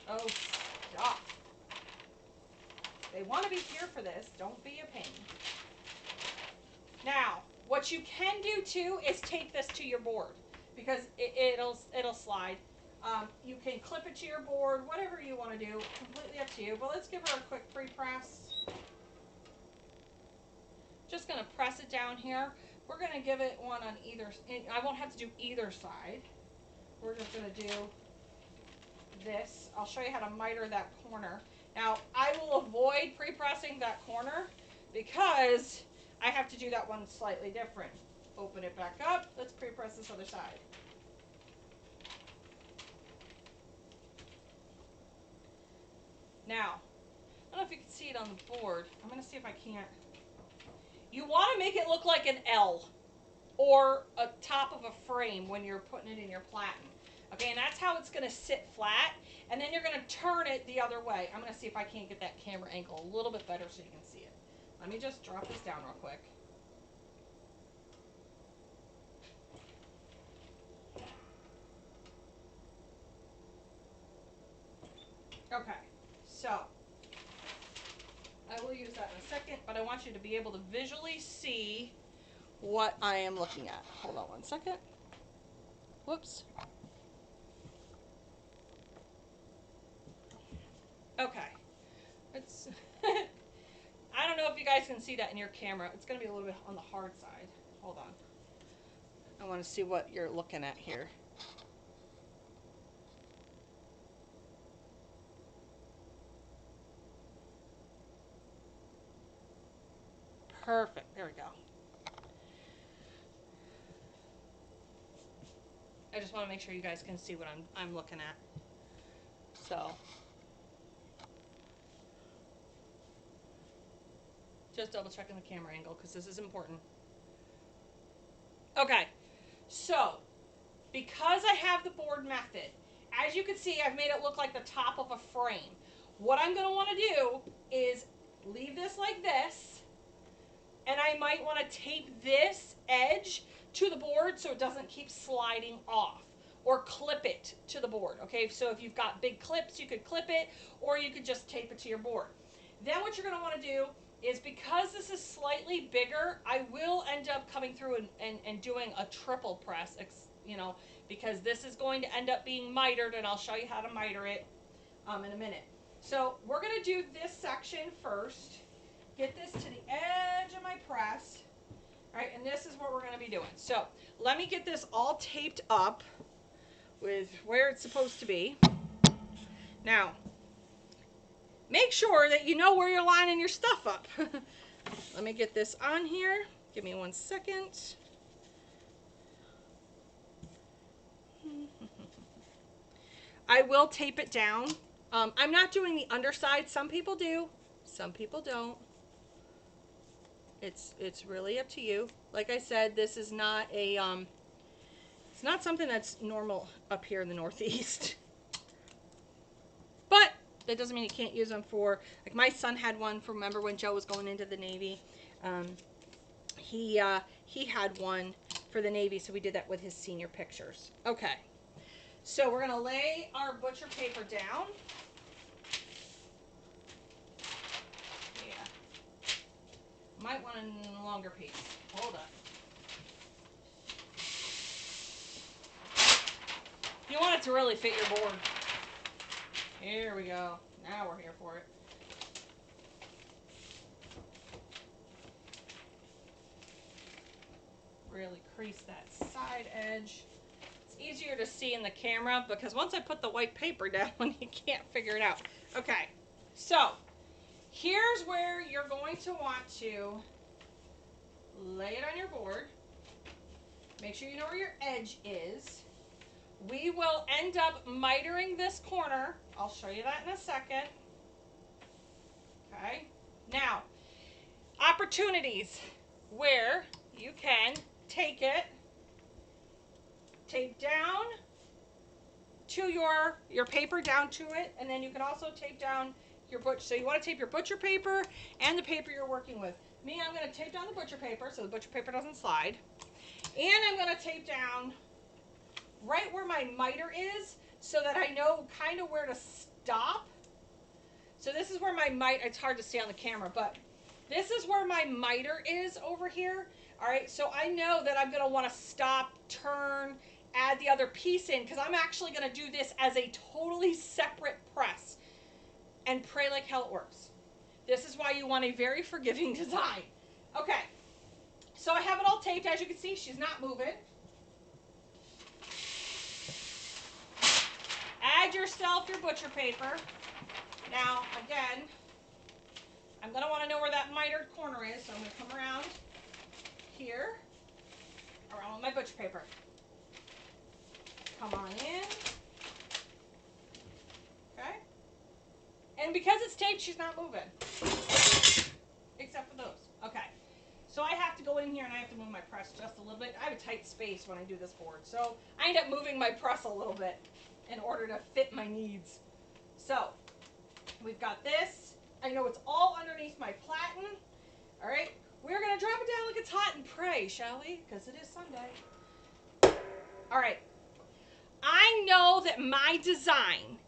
Oh, stop. They want to be here for this. Don't be a pain. Now, what you can do too is tape this to your board because it'll slide. You can clip it to your board, whatever you want to do, completely up to you. But let's give her a quick pre-press. Just going to press it down here. We're going to give it one on either. I won't have to do either side. We're just going to do this. I'll show you how to miter that corner. Now, I will avoid pre-pressing that corner because I have to do that one slightly different. Open it back up. Let's pre-press this other side. Now, I don't know if you can see it on the board. I'm going to see if I can't. You want to make it look like an L or a top of a frame when you're putting it in your platen. Okay, and that's how it's going to sit flat. And then you're going to turn it the other way. I'm going to see if I can't get that camera angle a little bit better so you can see it. Let me just drop this down real quick. Okay, so I will use that in a second, but I want you to be able to visually see what I am looking at. Hold on one second. Whoops. Okay. It's I don't know if you guys can see that in your camera. It's going to be a little bit on the hard side. Hold on. I want to see what you're looking at here. Perfect. There we go. I just want to make sure you guys can see what I'm looking at. So just double checking the camera angle because this is important. Okay, so because I have the board method, as you can see, I've made it look like the top of a frame. What I'm going to want to do is leave this like this, and I might want to tape this edge to the board so it doesn't keep sliding off, or clip it to the board. Okay, so if you've got big clips, you could clip it, or you could just tape it to your board. Then what you're going to want to do is, because this is slightly bigger, I will end up coming through and doing a triple press, you know, because this is going to end up being mitered, and I'll show you how to miter it in a minute. So we're going to do this section first, get this to the edge of my press, all right, and this is what we're going to be doing. So let me get this all taped up with where it's supposed to be. Now, make sure that you know where you're lining your stuff up. Let me get this on here. Give me 1 second. I will tape it down. I'm not doing the underside. Some people do. Some people don't. It's really up to you. Like I said, this is not a it's not something that's normal up here in the Northeast. But that doesn't mean you can't use them for, like my son had one for, remember when Joe was going into the Navy? He had one for the Navy, so we did that with his senior pictures. Okay, so we're going to lay our butcher paper down. Yeah. Might want a longer piece. Hold up. You want it to really fit your board. Here we go. Now we're here for it. Really crease that side edge. It's easier to see in the camera because once I put the white paper down, you can't figure it out. Okay, so here's where you're going to want to lay it on your board. Make sure you know where your edge is. We will end up mitering this corner. I'll show you that in a second. Okay. Now, opportunities where you can take it, tape down to your paper down to it, and then you can also tape down your butcher. So you want to tape your butcher paper and the paper you're working with. Me, I'm going to tape down the butcher paper so the butcher paper doesn't slide. And I'm going to tape down right where my miter is so that I know kind of where to stop. So this is where my miter, it's hard to see on the camera, but this is where my miter is over here. All right, so I know that I'm going to want to stop, turn, add the other piece in, because I'm actually going to do this as a totally separate press and pray like hell it works. This is why you want a very forgiving design. Okay, so I have it all taped. As you can see, she's not moving. Add yourself your butcher paper. Now, again, I'm going to want to know where that mitered corner is, so I'm going to come around here, around with my butcher paper. Come on in. Okay. And because it's taped, she's not moving. Except for those. Okay. So I have to go in here and I have to move my press just a little bit. I have a tight space when I do this board. So I end up moving my press a little bit in order to fit my needs. So we've got this. I know it's all underneath my platen. All right. We're going to drop it down like it's hot and pray, shall we? Because it is Sunday. All right. I know that my design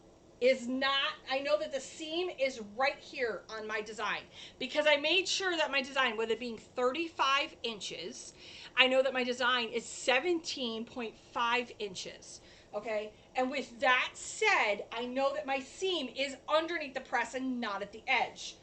is not, I know that the seam is right here on my design because I made sure that my design, with it being 35 inches, I know that my design is 17.5 inches, okay? And with that said, I know that my seam is underneath the press and not at the edge.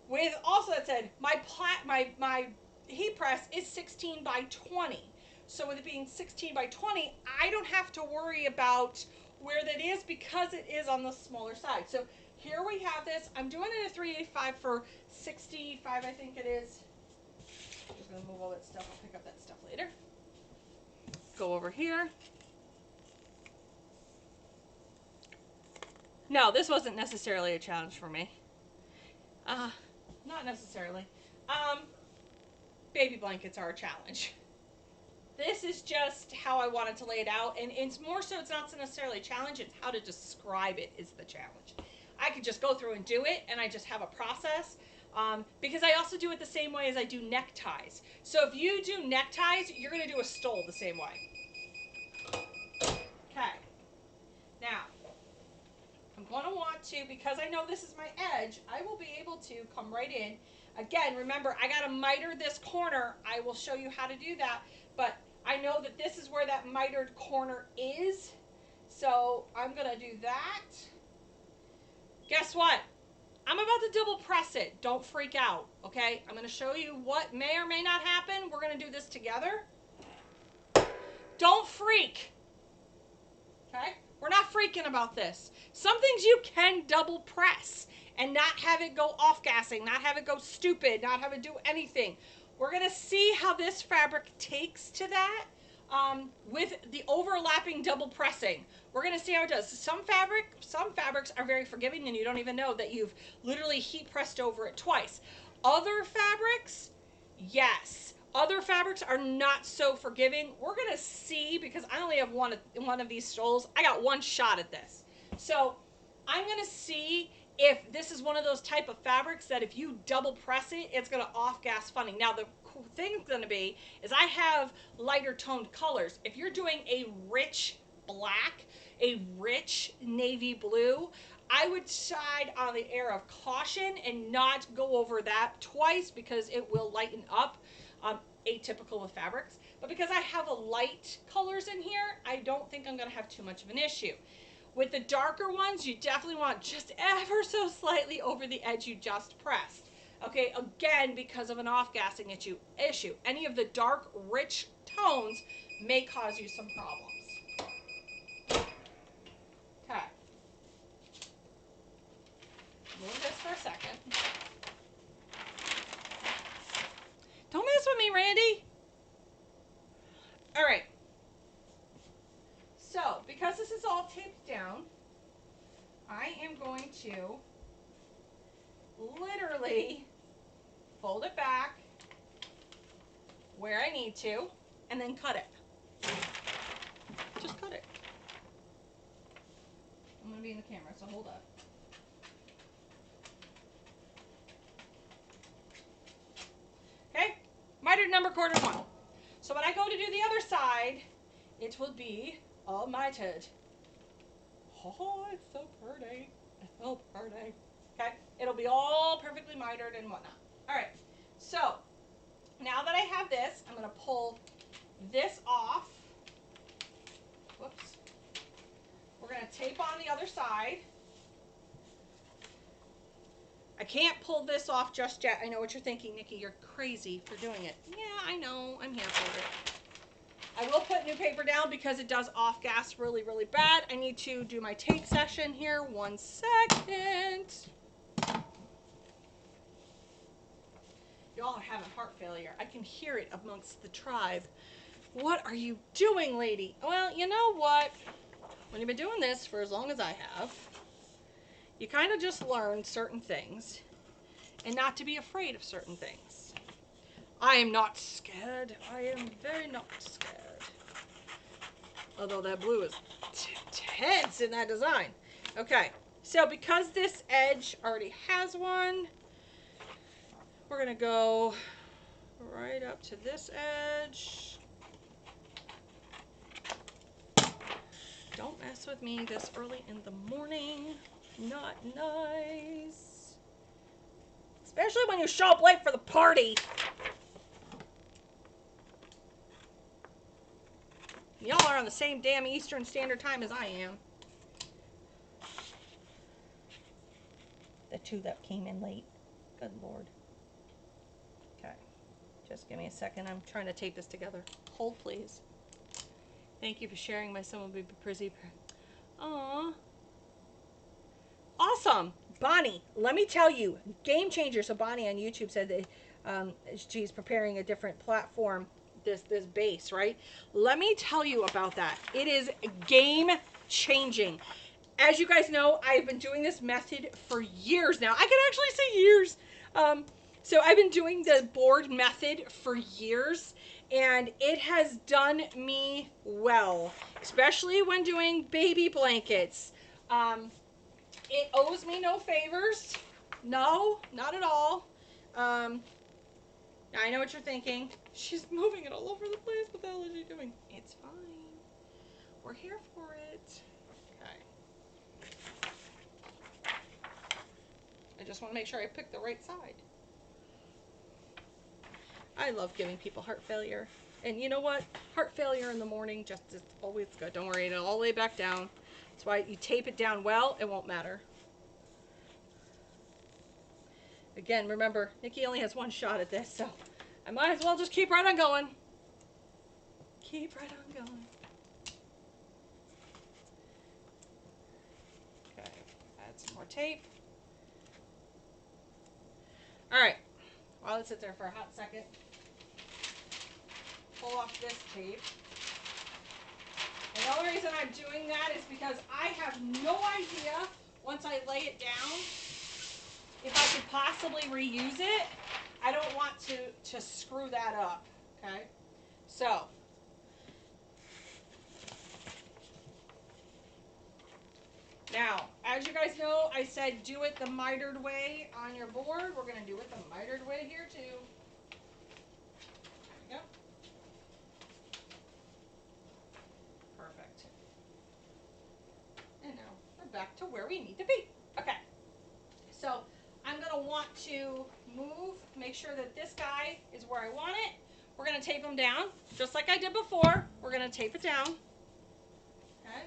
With also that said, my heat press is 16 by 20. So with it being 16 by 20, I don't have to worry about where that is because it is on the smaller side. So here we have this. I'm doing it at 385 for 65, I think it is. I'm just going to move all that stuff. I'll pick up that stuff later. Go over here. No, this wasn't necessarily a challenge for me. Not necessarily. Baby blankets are a challenge. This is just how I wanted to lay it out, and it's more so it's not necessarily a challenge, it's how to describe it is the challenge. I could just go through and do it, and I just have a process, because I also do it the same way as I do neckties. So if you do neckties, you're going to do a stole the same way. Okay. Now, I'm going to want to, because I know this is my edge, I will be able to come right in. Again, remember, I got to miter this corner. I will show you how to do that. But I know that this is where that mitered corner is. So I'm going to do that. Guess what? I'm about to double press it. Don't freak out, okay? I'm going to show you what may or may not happen. We're going to do this together. Don't freak, okay? We're not freaking about this. Some things you can double press and not have it go off-gassing, not have it go stupid, not have it do anything. We're going to see how this fabric takes to that with the overlapping double pressing. We're going to see how it does. Some fabrics are very forgiving and you don't even know that you've literally heat pressed over it twice. Other fabrics, yes. Other fabrics are not so forgiving. We're going to see, because I only have one of these stoles. I got one shot at this. So I'm going to see if this is one of those type of fabrics that if you double press it, it's going to off-gas funny. Now, the cool thing's going to be is I have lighter toned colors. If you're doing a rich black, a rich navy blue, I would side on the air of caution and not go over that twice because it will lighten up, atypical with fabrics. But because I have a light colors in here, I don't think I'm going to have too much of an issue. With the darker ones, you definitely want just ever so slightly over the edge you just pressed. Okay, again, because of an off-gassing issue. Any of the dark, rich tones may cause you some problems. Okay. Move this for a second. Don't mess with me, Randy. All right. So, because this is all taped down, I am going to literally fold it back where I need to, and then cut it. Just cut it. I'm going to be in the camera, so hold up. Okay, mitered number ¼ So when I go to do the other side, it will be all mitered. Oh, it's so pretty. It's so pretty. Okay, it'll be all perfectly mitered and whatnot. All right, so now that I have this, I'm going to pull this off. Whoops. We're going to tape on the other side. I can't pull this off just yet. I know what you're thinking, Nikki. You're crazy for doing it. Yeah, I know. I'm here for it. I will put new paper down because it does off gas really, really bad. I need to do my tape session here. 1 second. Y'all are having heart failure. I can hear it amongst the tribe. What are you doing, lady? Well, you know what? When you've been doing this for as long as I have, you kind of just learn certain things and not to be afraid of certain things. I am not scared. I am very not scared. Although that blue is intense in that design. Okay, so because this edge already has one, we're going to go right up to this edge. Don't mess with me this early in the morning. Not nice. Especially when you show up late for the party. Y'all are on the same damn Eastern Standard Time as I am. The two that came in late. Good Lord. Okay. Just give me a second. I'm trying to tape this together. Hold, please. Thank you for sharing my son will be pretty. Aww. Awesome. Bonnie, let me tell you, game changer. So Bonnie on YouTube said that she's preparing a different platform, this base, right? Let me tell you about that. It is game changing. As you guys know, I've been doing this method for years now. I can actually say years. So I've been doing the board method for years, and it has done me well, especially when doing baby blankets. It owes me no favors. No, not at all. I know what you're thinking. She's moving it all over the place. What the hell is she doing? It's fine. We're here for it. Okay. I just want to make sure I pick the right side. I love giving people heart failure. And you know what? Heart failure in the morning just is always good. Don't worry, it'll all lay back down. That's why you tape it down well, it won't matter. Again, remember, Nikki only has one shot at this, so I might as well just keep right on going. Keep right on going. Okay, add some more tape. All right, while it sits there for a hot second, pull off this tape. And the only reason I'm doing that is because I have no idea, once I lay it down, if I could possibly reuse it. I don't want to screw that up, okay? So, now, as you guys know, I said do it the mitered way on your board. We're going to do it the mitered way here too. There we go. Perfect. And now we're back to where we need to be. Okay. So, I'm going to want to move, make sure that this guy is where I want it. We're going to tape him down, just like I did before. We're going to tape it down. Okay.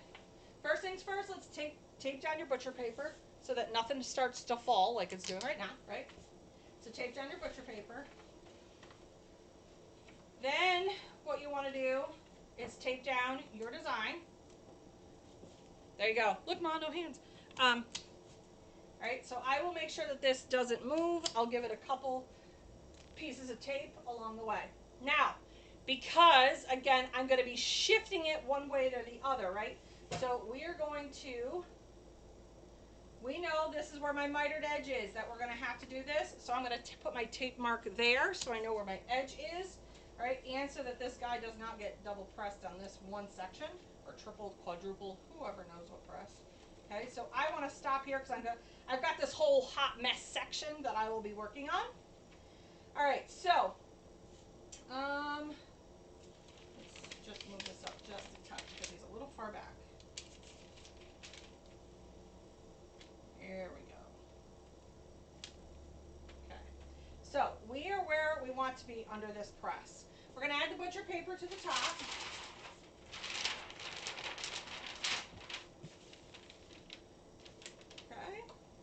First things first, let's tape down your butcher paper so that nothing starts to fall like it's doing right now, right? So tape down your butcher paper. Then what you want to do is tape down your design. There you go. Look, Ma, no hands. All right, so I will make sure that this doesn't move. I'll give it a couple pieces of tape along the way. Now, because, again, I'm going to be shifting it one way or the other, right? So we are going to we know this is where my mitered edge is, that we're going to have to do this. So I'm going to put my tape mark there so I know where my edge is, right? And so that this guy does not get double pressed on this one section, or triple, quadruple, whoever knows what press. Okay, so I want to stop here because I've got this whole hot mess section that I will be working on. All right, so let's just move this up just a touch because he's a little far back. There we go. Okay, so we are where we want to be under this press. We're going to add the butcher paper to the top. Okay,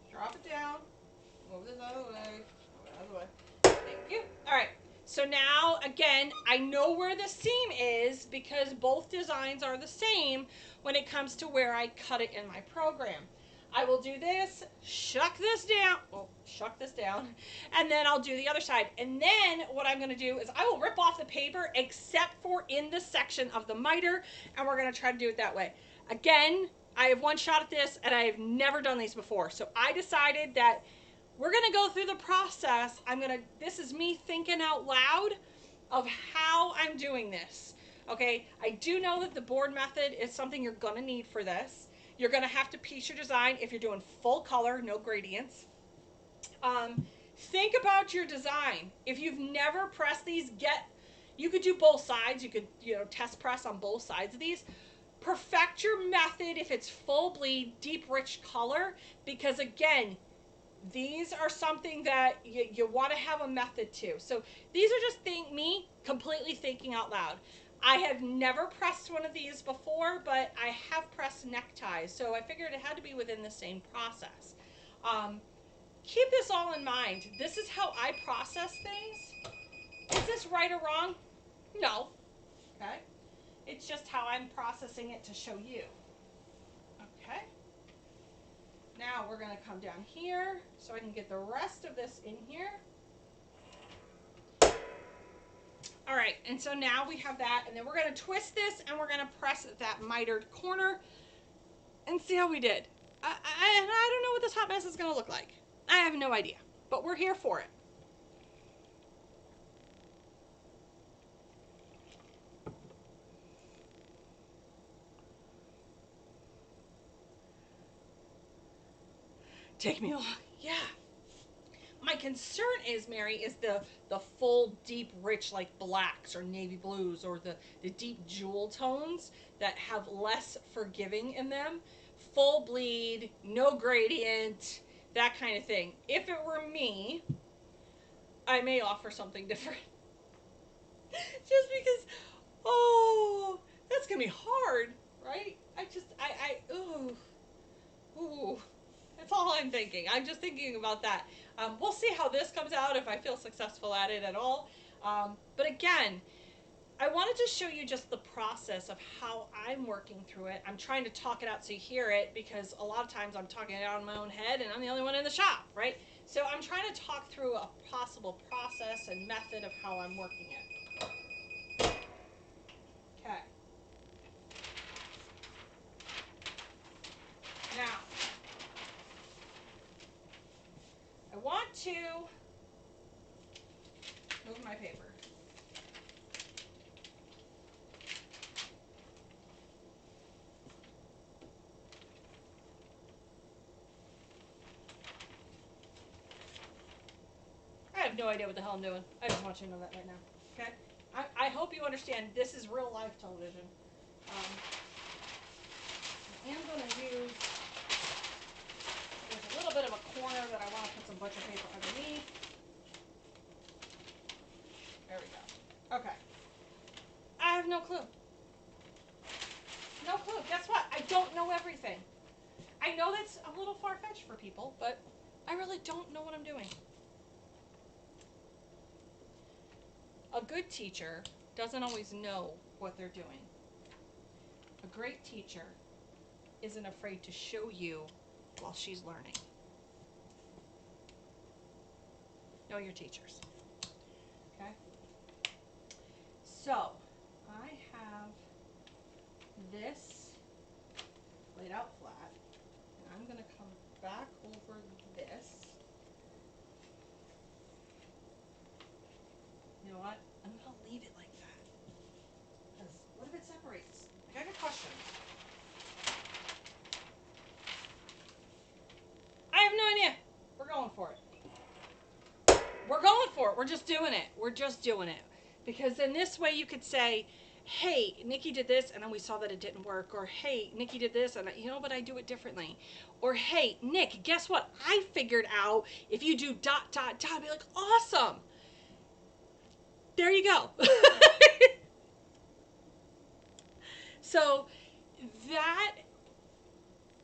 drop it down. Move this out of the way. Move it out of the way. Thank you. All right. So now, again, I know where the seam is because both designs are the same when it comes to where I cut it in my program. I will do this, shuck this down, and then I'll do the other side. And then what I'm going to do is I will rip off the paper except for in the section of the miter, and we're going to try to do it that way. Again, I have one shot at this, and I have never done these before. So I decided that we're going to go through the process. This is me thinking out loud of how I'm doing this. Okay, I do know that the board method is something you're going to need for this. You're going to have to piece your design if you're doing full color, no gradients. Think about your design. If you've never pressed these, you could do both sides. You could, test press on both sides of these. Perfect your method if it's full bleed, deep, rich color, because again, these are something that you want to have a method to. So these are just me completely thinking out loud. I have never pressed one of these before, but I have pressed neckties, so I figured it had to be within the same process. Keep this all in mind. This is how I process things. Is this right or wrong? No. Okay. It's just how I'm processing it to show you. Okay. Now we're going to come down here so I can get the rest of this in here. All right, and so now we have that, and then we're going to twist this, and we're going to press that mitered corner and see how we did. I don't know what this hot mess is going to look like. I have no idea, but we're here for it. Take me along. Yeah. My concern is, Mary, is the full, deep, rich, like blacks or navy blues or the deep jewel tones that have less forgiving in them. Full bleed, no gradient, that kind of thing. If it were me, I may offer something different. Just because, oh, that's going to be hard, right? Ooh. That's all I'm thinking. I'm just thinking about that. We'll see how this comes out, if I feel successful at it at all. But again, I wanted to show you just the process of how I'm working through it. I'm trying to talk it out so you hear it, because a lot of times I'm talking it out in my own head and I'm the only one in the shop, right? So I'm trying to talk through a possible process and method of how I'm working it. Okay. Now, I want to move my paper. I have no idea what the hell I'm doing. I just want you to know that right now. Okay? I hope you understand this is real life television. I am going to use, there's a little bit of a corner that I want to put some butcher paper underneath. There we go. Okay. I have no clue. No clue. Guess what? I don't know everything. I know that's a little far-fetched for people, but I really don't know what I'm doing. A good teacher doesn't always know what they're doing. A great teacher isn't afraid to show you while she's learning. Know your teachers. Okay? So, I have this laid out flat, and I'm going to come back We're just doing it. We're just doing it. Because in this way you could say, hey, Nikki did this and then we saw that it didn't work. Or, hey, Nikki did this and you know, but I do it differently. Or, hey, Nick, guess what? I figured out if you do dot, dot, dot, be like, awesome. There you go. So that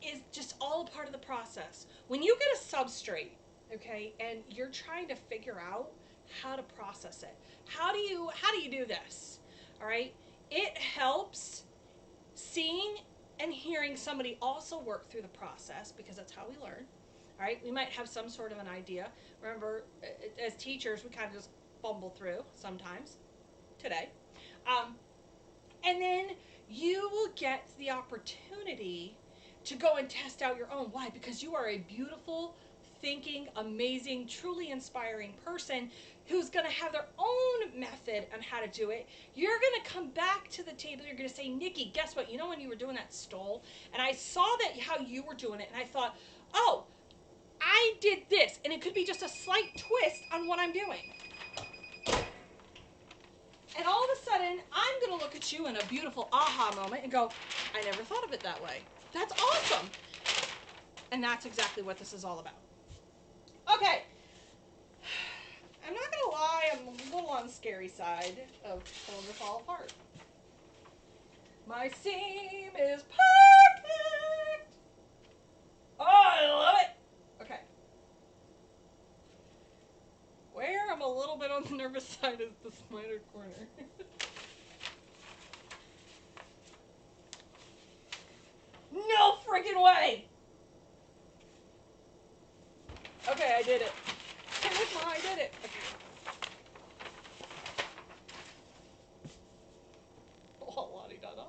is just all a part of the process. When you get a substrate, okay, and you're trying to figure out how to process it, how do you do this? All right, it helps seeing and hearing somebody also work through the process, because that's how we learn. All right, we might have some sort of an idea. Remember, as teachers, we kind of just fumble through sometimes today. And then you will get the opportunity to go and test out your own. Why? Because you are a beautiful, thinking, amazing, truly inspiring person who's going to have their own method on how to do it. You're going to come back to the table. You're going to say, Nikki, guess what? You know when you were doing that stole, and I saw that how you were doing it, and I thought, oh, I did this. And it could be just a slight twist on what I'm doing. And all of a sudden, I'm going to look at you in a beautiful aha moment and go, I never thought of it that way. That's awesome. And that's exactly what this is all about. Okay. I'm not going to lie, I'm a little on the scary side of pulling this all apart. My seam is perfect. Oh, I love it. Okay. Where I'm a little bit on the nervous side is the miter corner. No freaking way! Okay, I did it. I did it. Okay. Oh, la-di-da-da.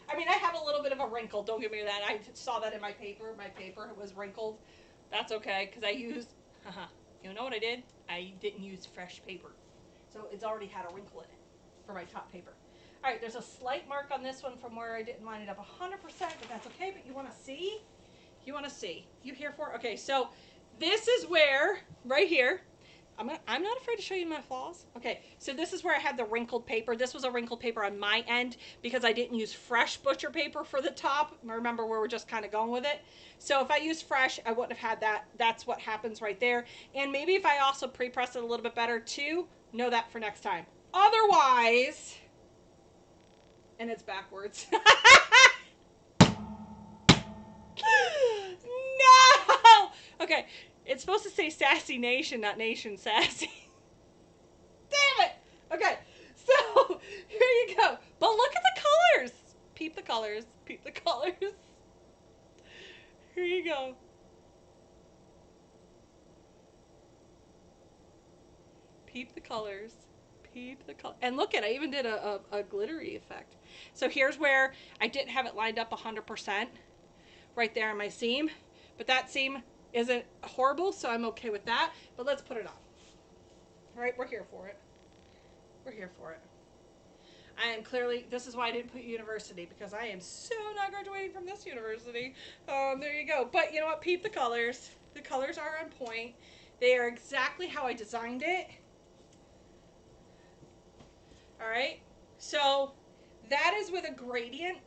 I mean, I have a little bit of a wrinkle. Don't give me that. I saw that in my paper. My paper was wrinkled. That's okay, because I used... You know what I did? I didn't use fresh paper. So it's already had a wrinkle in it for my top paper. All right, there's a slight mark on this one from where I didn't line it up 100%, but that's okay. But you want to see? You want to see? You here for? Okay, so this is where, right here, I'm not afraid to show you my flaws. Okay, so this is where I had the wrinkled paper. This was a wrinkled paper on my end because I didn't use fresh butcher paper for the top. Remember where we're just kind of going with it? So if I used fresh, I wouldn't have had that. That's what happens right there. And maybe if I also pre-press it a little bit better too, know that for next time. Otherwise, and it's backwards. No! Okay, it's supposed to say Sassy Nation, not Nation Sassy. Damn it! Okay, so here you go. But look at the colors. Peep the colors. Peep the colors. Here you go. Peep the colors. Peep the color. And look at, I even did a glittery effect. So here's where I didn't have it lined up 100%. Right there on my seam. But that seam isn't horrible, so I'm okay with that. But let's put it on. All right, we're here for it. We're here for it. I am clearly, this is why I didn't put university, because I am so not graduating from this university. There you go. But you know what? Peep the colors. The colors are on point. They are exactly how I designed it. All right. So that is with a gradient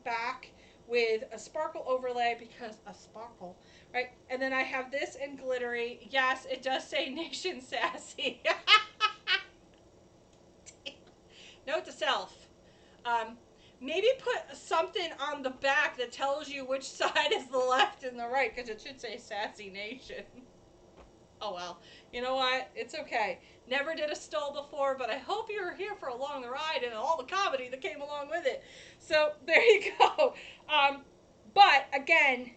back with a sparkle overlay, because a sparkle, right? And then I have this in glittery. Yes, it does say Nation Sassy. Note to self. Maybe put something on the back that tells you which side is the left and the right, because it should say Sassy Nation. Oh well. You know what? It's okay. Never did a stole before, but I hope you're here for along the ride and all the comedy that came along with it. So there you go. But again,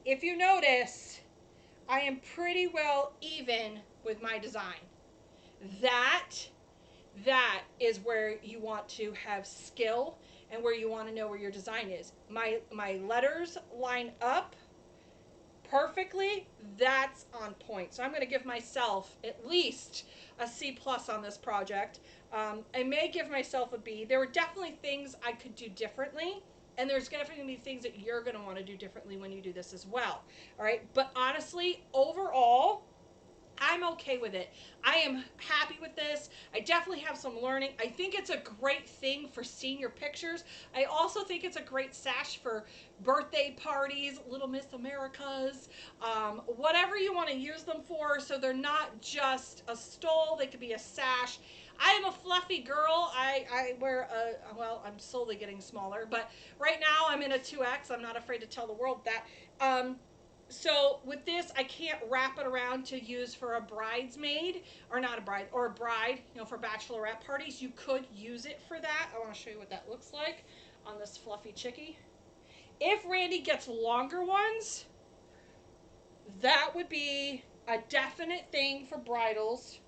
if you notice, I am pretty well even with my design. That is where you want to have skill and where you want to know where your design is. My letters line up perfectly. That's on point. So I'm going to give myself at least a C+ on this project. I may give myself a B. There were definitely things I could do differently, and there's definitely going to be things that you're going to want to do differently when you do this as well. All right, but honestly, overall, I'm okay with it. I am happy with this. I definitely have some learning. I think it's a great thing for senior pictures. I also think it's a great sash for birthday parties, Little Miss Americas, whatever you want to use them for. So they're not just a stole, they could be a sash. I am a fluffy girl. I wear a, well, I'm slowly getting smaller, but right now I'm in a 2X. I'm not afraid to tell the world that. So with this, I can't wrap it around to use for a bridesmaid, or not a bride, or a bride, you know, for bachelorette parties. You could use it for that. I want to show you what that looks like on this fluffy chickie. If Randy gets longer ones, that would be a definite thing for bridals,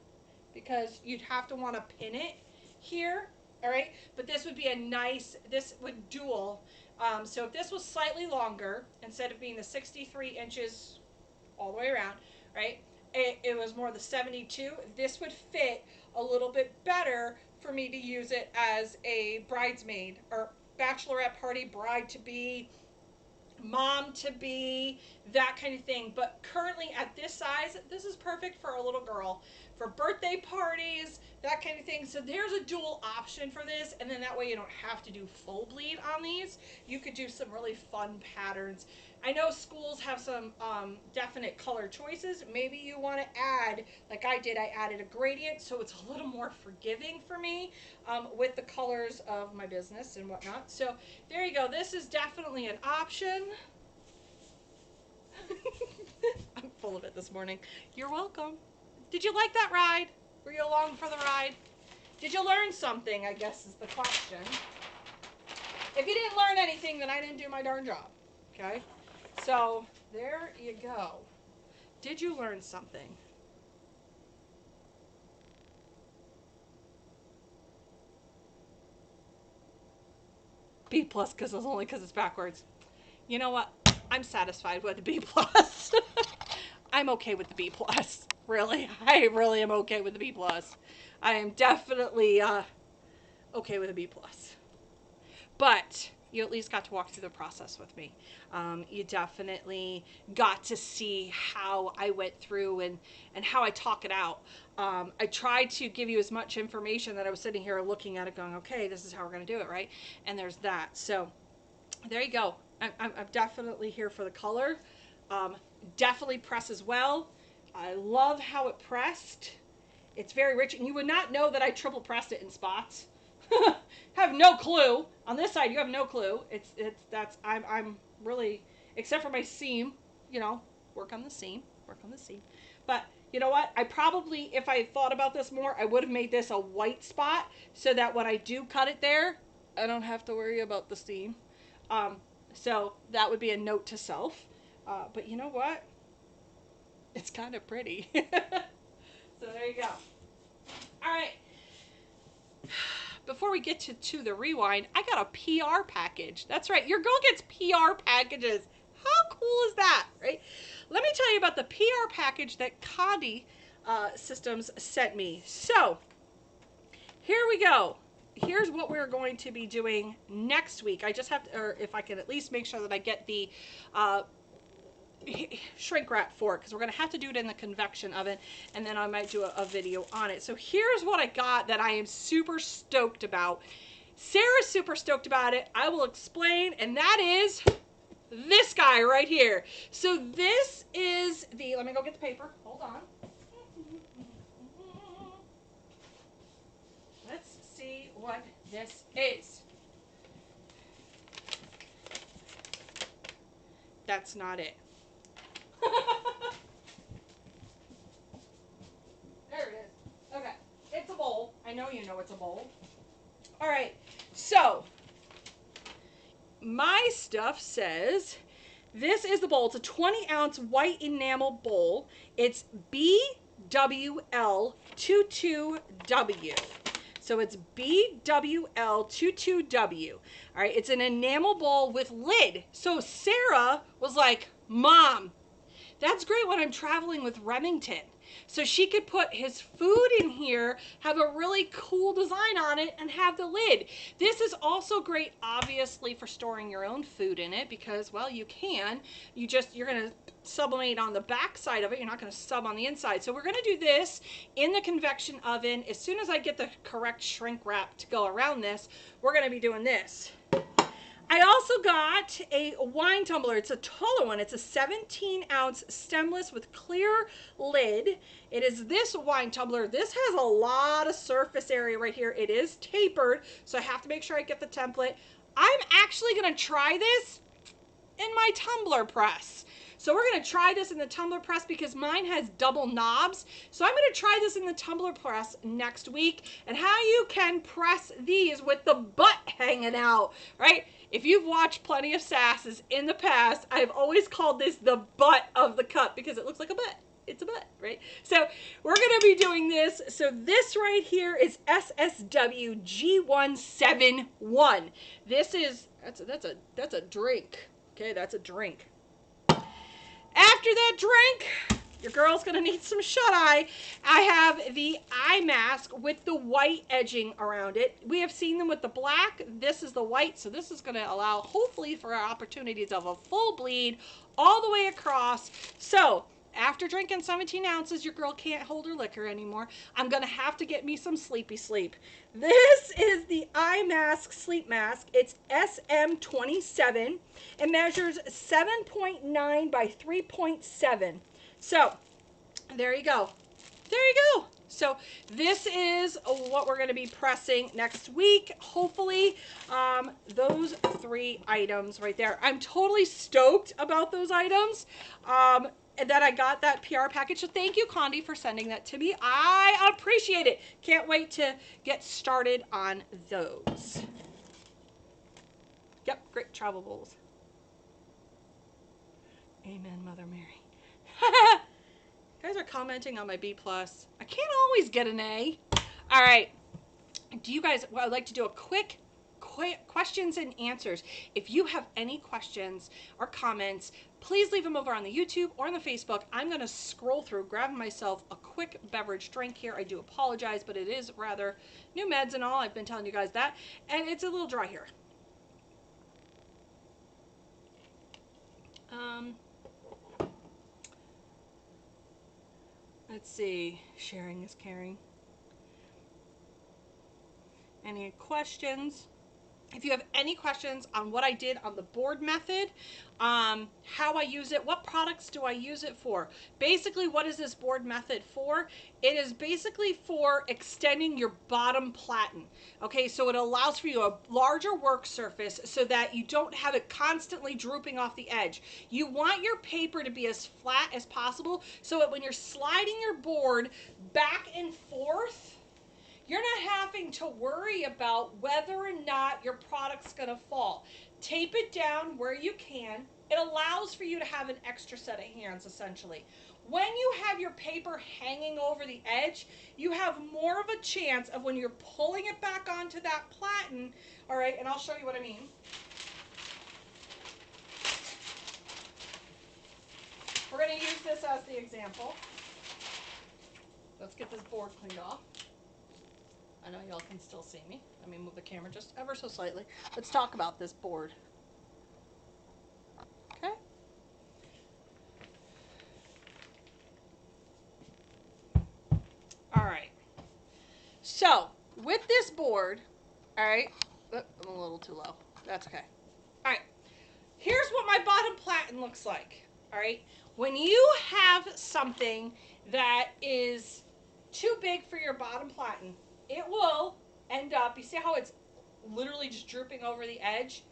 because you'd have to want to pin it here. All right, but this would be a nice, this would dual. So if this was slightly longer, instead of being the 63 inches all the way around, right, it was more the 72, this would fit a little bit better for me to use it as a bridesmaid or bachelorette party, bride to be, mom to be, that kind of thing. But currently at this size, this is perfect for a little girl, for birthday parties, that kind of thing. So there's a dual option for this, and then that way you don't have to do full bleed on these. You could do some really fun patterns. I know schools have some definite color choices. Maybe you want to add, like I did, I added a gradient so it's a little more forgiving for me with the colors of my business and whatnot. So there you go. This is definitely an option. I'm full of it this morning. You're welcome. Did you like that ride? Were you along for the ride? Did you learn something, I guess is the question. If you didn't learn anything, then I didn't do my darn job. Okay? So, there you go. Did you learn something? B plus because it's backwards. You know what? I'm satisfied with the B plus. I'm okay with the B plus. Really, I really am okay with the B plus. I am definitely okay with a B plus. But you at least got to walk through the process with me. You definitely got to see how I went through and how I talk it out. I tried to give you as much information that I was sitting here looking at it going, okay, this is how we're going to do it, right? And there's that. So there you go. I'm definitely here for the color. Definitely presses well. I love how it pressed. It's very rich, and you would not know that I triple pressed it in spots. Have no clue. On this side, you have no clue. I'm really, except for my seam, you know, work on the seam. But you know what? I probably, if I thought about this more, I would have made this a white spot so that when I do cut it there, I don't have to worry about the seam. So that would be a note to self. But you know what? It's kind of pretty. So there you go. All right. Before we get to the rewind, I got a PR package. That's right. Your girl gets PR packages. How cool is that, right? Let me tell you about the PR package that Condi Systems sent me. So here we go. Here's what we're going to be doing next week. I just have to, or if I can at least make sure that I get the shrink wrap for it, because we're going to have to do it in the convection oven, and then I might do a video on it. So here's what I got that I am super stoked about. Sarah's super stoked about it. I will explain, and that is this guy right here. So this is the, let me go get the paper. Hold on. Let's see what this is. That's not it. There it is. Okay. It's a bowl. I know you know it's a bowl. All right. So, my stuff says this is the bowl. It's a 20-ounce white enamel bowl. It's BWL22W. So it's BWL22W. All right. It's an enamel bowl with lid. So Sarah was like, Mom, that's great when I'm traveling with Remington. So she could put his food in here, have a really cool design on it, and have the lid. This is also great, obviously, for storing your own food in it because, well, you can. You're going to sublimate on the back side of it. You're not going to sub on the inside. So we're going to do this in the convection oven. As soon as I get the correct shrink wrap to go around this, we're going to be doing this. I also got a wine tumbler. It's a taller one. It's a 17-ounce stemless with clear lid. It is this wine tumbler. This has a lot of surface area right here. It is tapered, so I have to make sure I get the template. I'm actually going to try this in my tumbler press. So we're going to try this in the tumbler press because mine has double knobs. So I'm going to try this in the tumbler press next week, and how you can press these with the butt hanging out, right? If you've watched plenty of Sasses in the past, I've always called this the butt of the cup because it looks like a butt. It's a butt, right? So we're going to be doing this. So this right here is SSW G171. This is, that's a drink. Okay, that's a drink. After that drink, your girl's gonna need some shut-eye. I have the eye mask with the white edging around it. We have seen them with the black. This is the white, so this is gonna allow, hopefully, for our opportunities of a full bleed all the way across. So, after drinking 17 ounces, your girl can't hold her liquor anymore. I'm gonna have to get me some sleepy sleep. This is the eye mask sleep mask. It's SM27. It measures 7.9 by 3.7. So there you go. There you go. So this is what we're going to be pressing next week. Hopefully, those 3 items right there. I'm totally stoked about those items. That I got that PR package. So thank you, Condi, for sending that to me. I appreciate it. Can't wait to get started on those. Yep, great travel bowls. Amen, Mother Mary. You guys are commenting on my B+. I can't always get an A. All right. Do you guys, well, I'd like to do a quick questions and answers. If you have any questions or comments, please leave them over on the YouTube or on the Facebook. I'm going to scroll through, grab myself a quick beverage drink here. I do apologize, but it is rather new meds and all. I've been telling you guys that. And it's a little dry here. Let's see. Sharing is caring. Any questions? If you have any questions on what I did on the board method, how I use it, what products do I use it for? Basically, what is this board method for? It is basically for extending your bottom platen. Okay, so it allows for you a larger work surface so that you don't have it constantly drooping off the edge. You want your paper to be as flat as possible so that when you're sliding your board back and forth, you're not having to worry about whether or not your product's going to fall. Tape it down where you can. It allows for you to have an extra set of hands, essentially. When you have your paper hanging over the edge, you have more of a chance of when you're pulling it back onto that platen. All right, and I'll show you what I mean. We're going to use this as the example. Let's get this board cleaned off. I know y'all can still see me. Let me move the camera just ever so slightly. Let's talk about this board. Okay. All right. So, with this board, all right, I'm a little too low. That's okay. All right. Here's what my bottom platen looks like. All right. When you have something that is too big for your bottom platen, it will end up, you see how it's literally just drooping over the edge?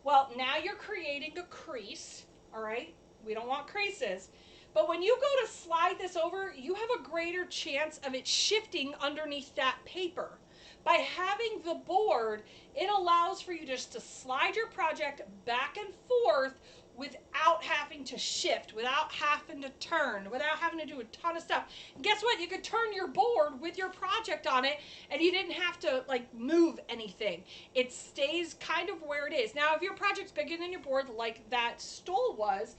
Well, now you're creating a crease, all right? We don't want creases. But when you go to slide this over, you have a greater chance of it shifting underneath that paper. By having the board, it allows for you just to slide your project back and forth without having to shift, without having to turn, without having to do a ton of stuff. And guess what? You could turn your board with your project on it and you didn't have to like move anything. It stays kind of where it is. Now, if your project's bigger than your board like that stole was,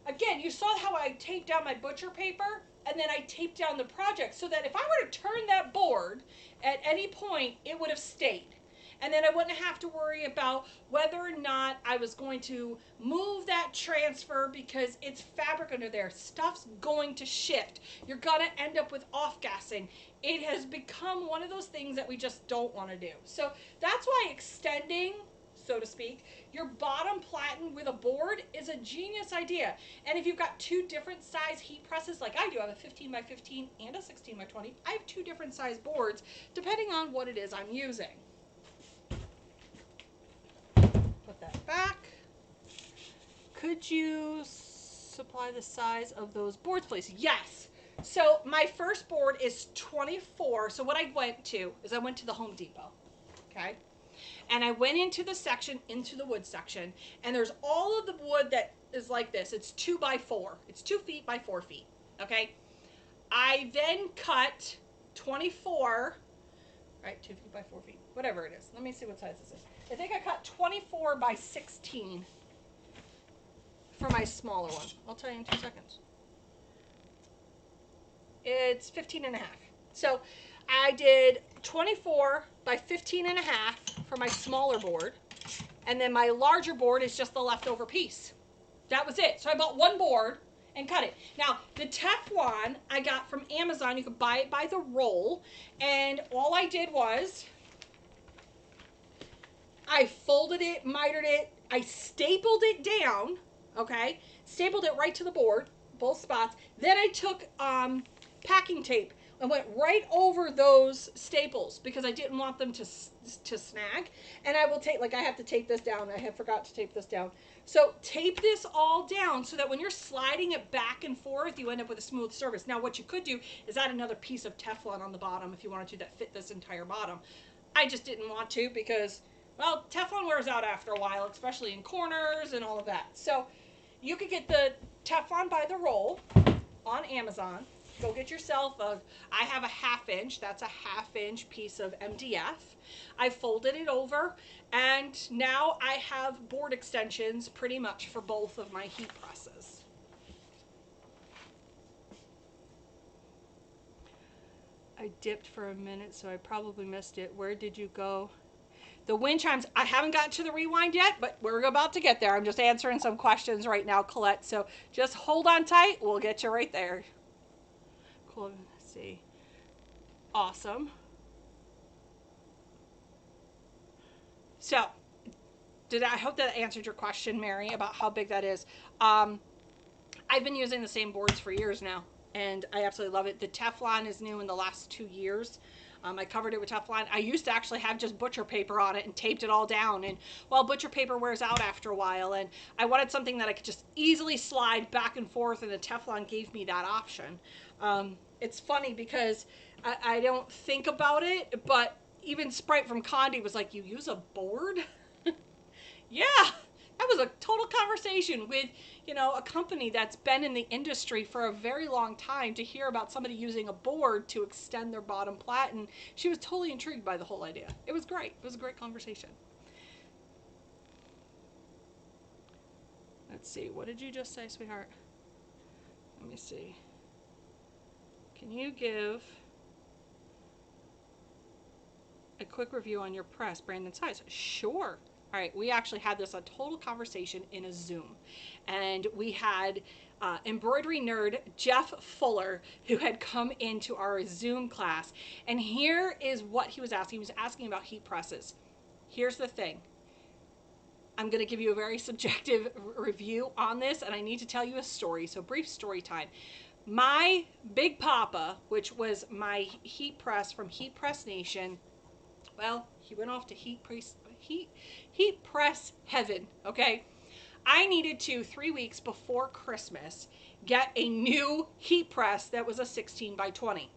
again, you saw how I taped down my butcher paper. and then I taped down the project so that if I were to turn that board at any point, it would have stayed. And then I wouldn't have to worry about whether or not I was going to move that transfer because it's fabric under there. Stuff's going to shift. You're going to end up with off-gassing. It has become one of those things that we just don't want to do. So that's why extending, so to speak, your bottom platen with a board is a genius idea. And if you've got two different size heat presses, like I do, I have a 15 by 15 and a 16 by 20. I have two different size boards depending on what it is I'm using. Put that back. Could you supply the size of those boards, please? Yes. So my first board is 24. So what I went to is I went to the Home Depot. Okay. And I went into the section, into the wood section, and there's all of the wood that is like this. It's 2 by 4. It's 2 feet by 4 feet. Okay. I then cut 24, right? 2 feet by 4 feet, whatever it is. Let me see what size this is. I think I cut 24 by 16 for my smaller one. I'll tell you in 2 seconds. It's 15 and a half. So I did 24 by 15 and a half for my smaller board. And then my larger board is just the leftover piece. That was it. So I bought one board and cut it. Now, the Teflon I got from Amazon. You could buy it by the roll. And all I did was I folded it, mitered it, I stapled it down, okay? Stapled it right to the board, both spots. Then I took packing tape and went right over those staples because I didn't want them to snag. And I will tape, like I have to tape this down. I have forgot to tape this down. So tape this all down so that when you're sliding it back and forth, you end up with a smooth surface. Now what you could do is add another piece of Teflon on the bottom if you wanted to that fit this entire bottom. I just didn't want to because, well, Teflon wears out after a while, especially in corners and all of that. So you could get the Teflon by the roll on Amazon. Go get yourself I have a 1/2 inch. That's a 1/2 inch piece of MDF. I folded it over, and now I have board extensions pretty much for both of my heat presses. I dipped for a minute, so I probably missed it. Where did you go? The wind chimes, I haven't gotten to the rewind yet, but we're about to get there. I'm just answering some questions right now, Colette. So just hold on tight. We'll get you right there. Cool. Let's see. Awesome. So, I hope that answered your question, Mary, about how big that is. I've been using the same boards for years now, and I absolutely love it. The Teflon is new in the last 2 years. I covered it with Teflon. I used to actually have just butcher paper on it and taped it all down. And well, butcher paper wears out after a while. And I wanted something that I could just easily slide back and forth. And the Teflon gave me that option. It's funny because I don't think about it, but even Sprite from Condi was like, you use a board? Yeah, that was a total conversation with, you know, a company that's been in the industry for a very long time to hear about somebody using a board to extend their bottom plat, and she was totally intrigued by the whole idea. It was great. It was a great conversation. Let's see. What did you just say, sweetheart? Let me see. Can you give a quick review on your press, brand and size? Sure. All right, we actually had this a total conversation in a Zoom, and we had embroidery nerd Jeff Fuller, who had come into our Zoom class, and here is what he was asking. He was asking about heat presses. Here's the thing. I'm going to give you a very subjective review on this, and I need to tell you a story, so brief story time. My Big Papa, which was my heat press from Heat Press Nation, well, he went off to heat press heaven, okay? I needed to, 3 weeks before Christmas, get a new heat press that was a 16 by 20.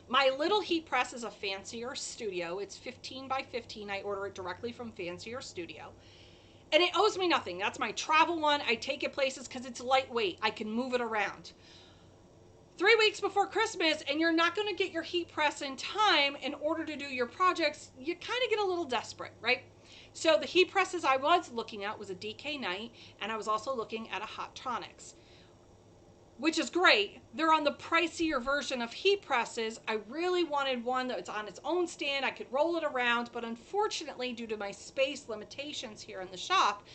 My little heat press is a Fancier Studio. It's 15 by 15. I order it directly from Fancier Studio. And it owes me nothing. That's my travel one. I take it places because it's lightweight. I can move it around. 3 weeks before Christmas, and you're not going to get your heat press in time in order to do your projects, you kind of get a little desperate, right? So the heat presses I was looking at was a DK Knight, and I was also looking at a Hot Tronics. which is great. They're on the pricier version of heat presses. I really wanted one that was on its own stand. I could roll it around, but unfortunately, due to my space limitations here in the shop,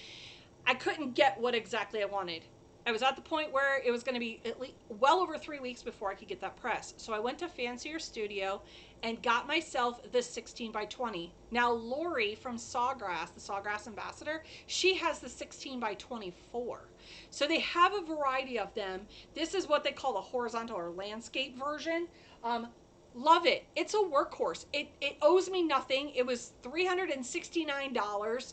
I couldn't get what exactly I wanted. I was at the point where it was going to be at least well over 3 weeks before I could get that press. So I went to Fancier Studio and got myself the 16 by 20. Now Lori from Sawgrass, the Sawgrass ambassador, she has the 16 by 24. So they have a variety of them. This is what they call the horizontal or landscape version. Love it. It's a workhorse. It owes me nothing. It was $369.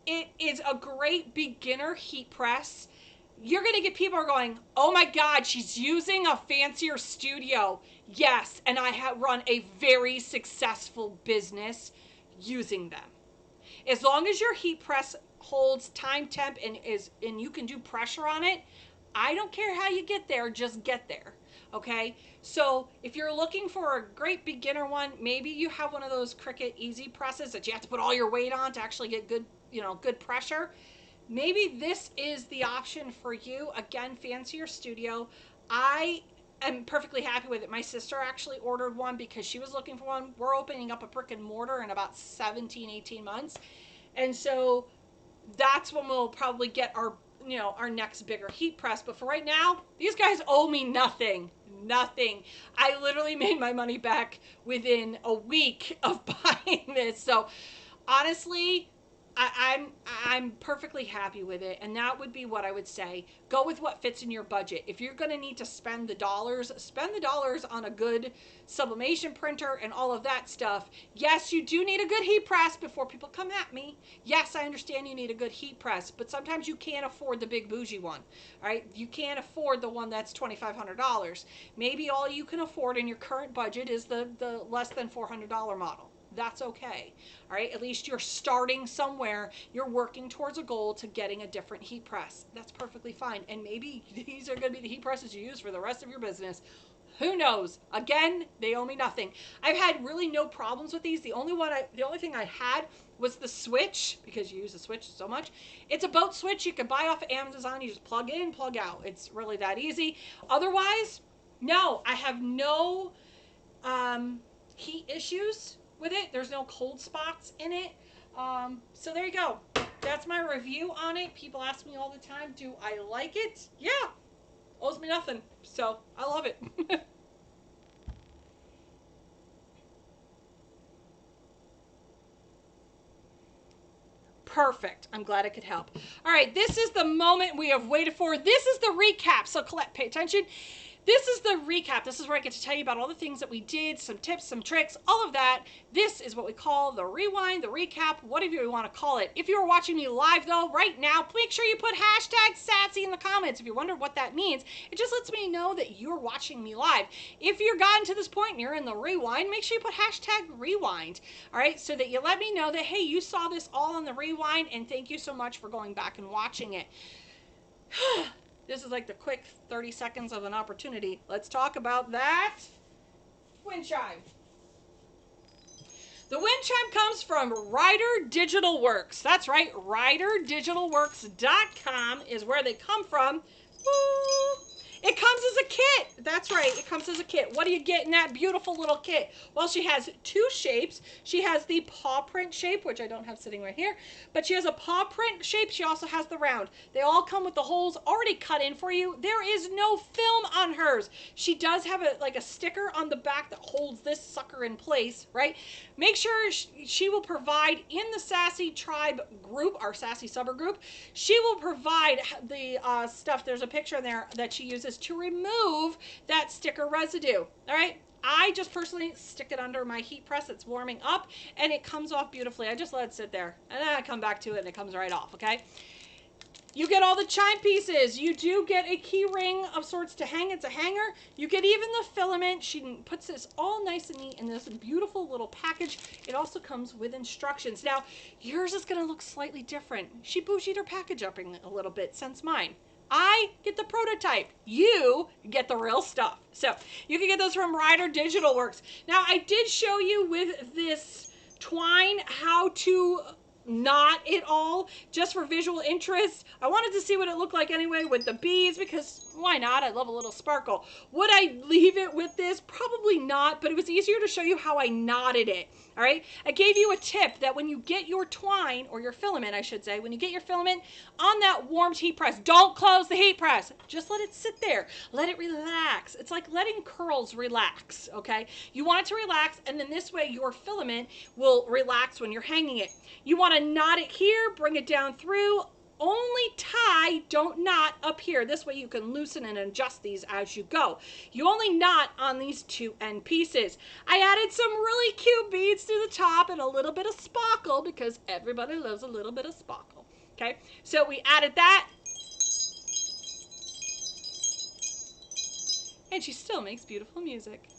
It is a great beginner heat press. You're going to get people who are going, oh my God, she's using a Fancier Studio. Yes, and I have run a very successful business using them. As long as your heat press holds time temp and you can do pressure on it, I don't care how you get there, just get there. Okay, so if you're looking for a great beginner one, maybe you have one of those Cricut Easy presses that you have to put all your weight on to actually get good, good pressure. Maybe this is the option for you. Again, Fancier Studio. I am perfectly happy with it. My sister actually ordered one because she was looking for one. We're opening up a brick and mortar in about 17, 18 months. And so that's when we'll probably get our next bigger heat press. But for right now, these guys owe me nothing. Nothing. I literally made my money back within a week of buying this. So honestly, I'm perfectly happy with it, and that would be what I would say. Go with what fits in your budget. If you're going to need to spend the dollars on a good sublimation printer and all of that stuff. Yes, you do need a good heat press before people come at me. Yes, I understand you need a good heat press, but sometimes you can't afford the big bougie one, all right? You can't afford the one that's $2,500. Maybe all you can afford in your current budget is the less than $400 model. That's okay. All right, at least you're starting somewhere. You're working towards a goal to getting a different heat press. That's perfectly fine. And maybe these are going to be the heat presses you use for the rest of your business. Who knows? Again, they owe me nothing. I've had really no problems with these. The only thing I had was the switch, because you use the switch so much. It's a boat switch you can buy off of Amazon. You just plug in, plug out. It's really that easy. Otherwise, no, I have no heat issues with it. There's no cold spots in it. So there you go. That's my review on it. People ask me all the time, do I like it? Yeah. Owes me nothing. So I love it. Perfect. I'm glad I could help. All right, this is the moment we have waited for. This is the recap. So Colette, pay attention. This is the recap. This is where I get to tell you about all the things that we did, some tips, some tricks, all of that. This is what we call the rewind, the recap, whatever you want to call it. If you are watching me live, though, right now, make sure you put hashtag sassy in the comments. If you wonder what that means, it just lets me know that you're watching me live. If you're gotten to this point and you're in the rewind, make sure you put hashtag rewind, all right, so that you let me know that, hey, you saw this all in the rewind, and thank you so much for going back and watching it. This is like the quick 30 seconds of an opportunity. Let's talk about that wind chime. The wind chime comes from Ryder Digital Works. That's right, RyderDigitalWorks.com is where they come from. Woo! It comes as a kit. That's right, it comes as a kit. What do you get in that beautiful little kit? Well, she has two shapes. She has the paw print shape, which I don't have sitting right here, but she has a paw print shape. She also has the round. They all come with the holes already cut in for you. There is no film on hers. She does have a sticker on the back that holds this sucker in place, right? Make sure she will provide in the Sassy Tribe group, our Sassy Subber group, she will provide the stuff. There's a picture in there that she uses to remove that sticker residue. All right, I just personally stick it under my heat press. It's warming up and it comes off beautifully. I just let it sit there and then I come back to it and it comes right off. Okay, you get all the chime pieces. You do get a key ring of sorts to hang. It's a hanger. You get even the filament. She puts this all nice and neat in this beautiful little package. It also comes with instructions. Now yours is going to look slightly different. She bougied her package up a little bit since mine. I get the prototype. You get the real stuff. So you can get those from Ryder Digital Works. Now I did show you with this twine how to knot it all just for visual interest. I wanted to see what it looked like anyway with the beads, because why not? I love a little sparkle. Would I leave it with this? Probably not, but it was easier to show you how I knotted it. All right. I gave you a tip that when you get your twine, or your filament, I should say, when you get your filament on that warmed heat press, don't close the heat press. Just let it sit there. Let it relax. It's like letting curls relax. Okay. You want it to relax, and then this way your filament will relax when you're hanging it. You want to knot it here, bring it down through. Only tie, don't knot up here. This way you can loosen and adjust these as you go. You only knot on these two end pieces. I added some really cute beads to the top and a little bit of sparkle, because everybody loves a little bit of sparkle. Okay, so we added that. And she still makes beautiful music.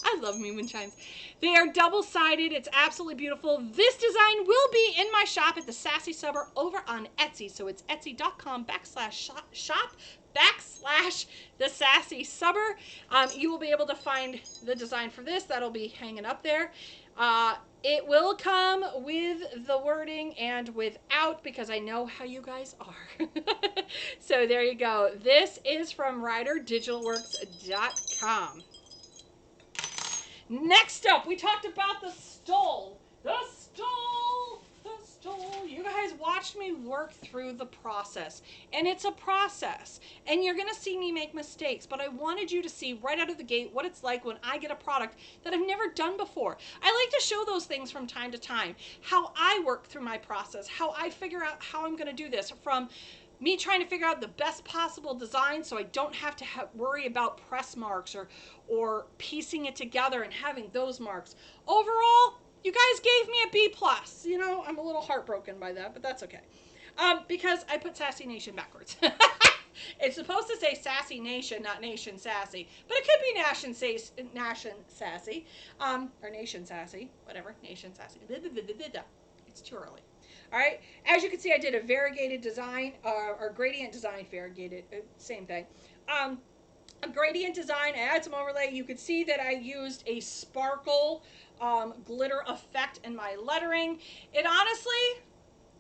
I love me when chimes. They are double-sided. It's absolutely beautiful. This design will be in my shop at the Sassy Subber over on Etsy. So it's etsy.com/shop/the Sassy Subber. You will be able to find the design for this. That'll be hanging up there. It will come with the wording and without, because I know how you guys are. So there you go. This is from RiderDigitalWorks.com. Next up, we talked about the stole. The stole. The stole. You guys watched me work through the process. And it's a process. And you're going to see me make mistakes. But I wanted you to see right out of the gate what it's like when I get a product that I've never done before. I like to show those things from time to time. How I work through my process. How I figure out how I'm going to do this. From me trying to figure out the best possible design so I don't have to worry about press marks or piecing it together and having those marks. Overall, you guys gave me a B+. You know, I'm a little heartbroken by that, but that's okay. Because I put Sassy Nation backwards. It's supposed to say Sassy Nation, not Nation Sassy. But it could be Nation Sassy. Or Nation Sassy. Whatever. Nation Sassy. It's too early. All right, as you can see, I did a variegated design, or gradient design, variegated, same thing. A gradient design, I add some overlay. You could see that I used a sparkle glitter effect in my lettering. It honestly,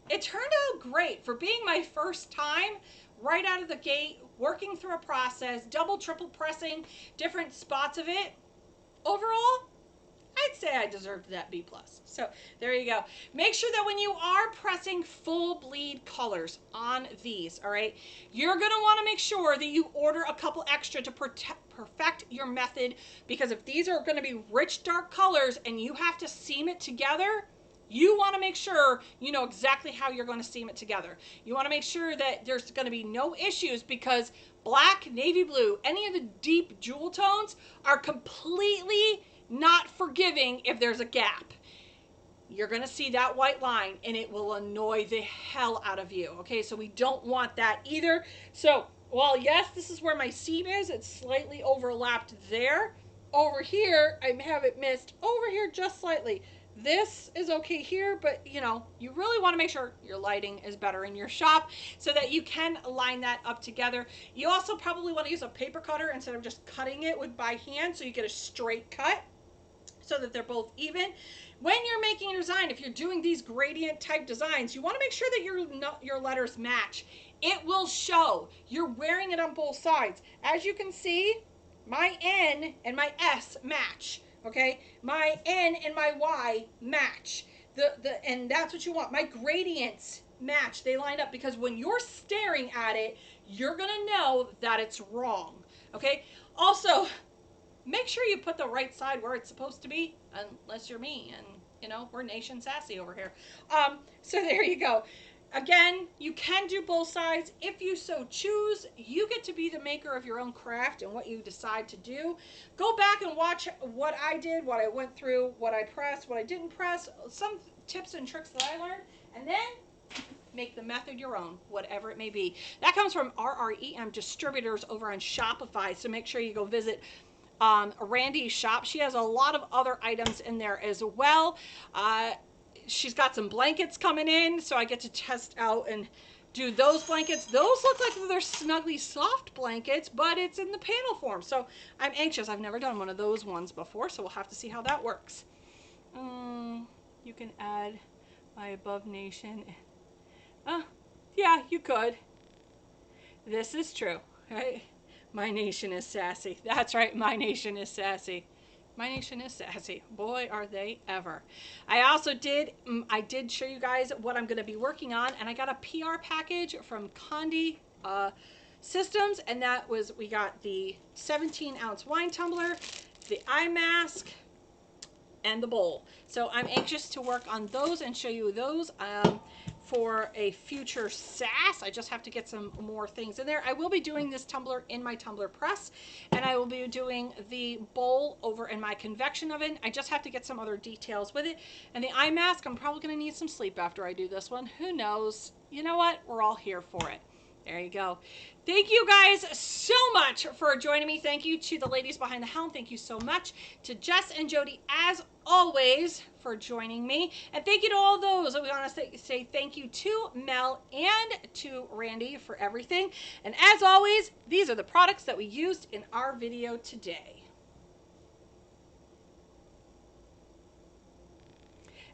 it turned out great for being my first time right out of the gate, working through a process, double, triple pressing different spots of it. Overall, I'd say I deserved that B+. So there you go. Make sure that when you are pressing full bleed colors on these, all right, you're going to want to make sure that you order a couple extra to perfect your method, because if these are going to be rich, dark colors and you have to seam it together, you want to make sure you know exactly how you're going to seam it together. You want to make sure that there's going to be no issues, because black, navy blue, any of the deep jewel tones are completely not forgiving if there's a gap. You're going to see that white line and it will annoy the hell out of you. Okay, so we don't want that either. So, well, yes, this is where my seam is. It's slightly overlapped there. Over here, I have it missed over here just slightly. This is okay here, but you know, you really want to make sure your lighting is better in your shop so that you can line that up together. You also probably want to use a paper cutter instead of just cutting it by hand, so you get a straight cut, so that they're both even. When you're making your design, if you're doing these gradient type designs, you want to make sure that your letters match. It will show. You're wearing it on both sides. As you can see, my N and my S match. Okay, my N and my Y match. And that's what you want. My gradients match. They line up, because when you're staring at it, you're gonna know that it's wrong. Okay. Also, make sure you put the right side where it's supposed to be, unless you're me, and you know, we're Nation Sassy over here. So there you go. Again, you can do both sides if you so choose. You get to be the maker of your own craft and what you decide to do. Go back and watch what I did, what I went through, what I pressed, what I didn't press, some tips and tricks that I learned, and then make the method your own, whatever it may be. That comes from RREM Distributors over on Shopify, so make sure you go visit Randy's shop. She has a lot of other items in there as well. She's got some blankets coming in, so I get to test out and do those blankets. Those look like they're snugly soft blankets, but it's in the panel form, so I'm anxious. I've never done one of those ones before, so we'll have to see how that works. You can add My above nation. Yeah, you could. This is true, right? My nation is sassy. That's right, my nation is sassy. My nation is sassy. Boy, are they ever. I did show you guys what I'm going to be working on, and I got a PR package from Condi Systems, and we got the 17-ounce wine tumbler, the eye mask, and the bowl. So I'm anxious to work on those and show you those for a future Sass. I just have to get some more things in there. I will be doing this tumbler in my tumbler press, and I will be doing the bowl over in my convection oven. I just have to get some other details with it. And the eye mask, I'm probably going to need some sleep after I do this one. Who knows? You know what? We're all here for it. There you go. Thank you guys so much for joining me. Thank you to the ladies behind the helm. Thank you so much to Jess and Jody, as always, for joining me. And thank you to all those. We want to say thank you to Mel and to Randy for everything. And as always, these are the products that we used in our video today.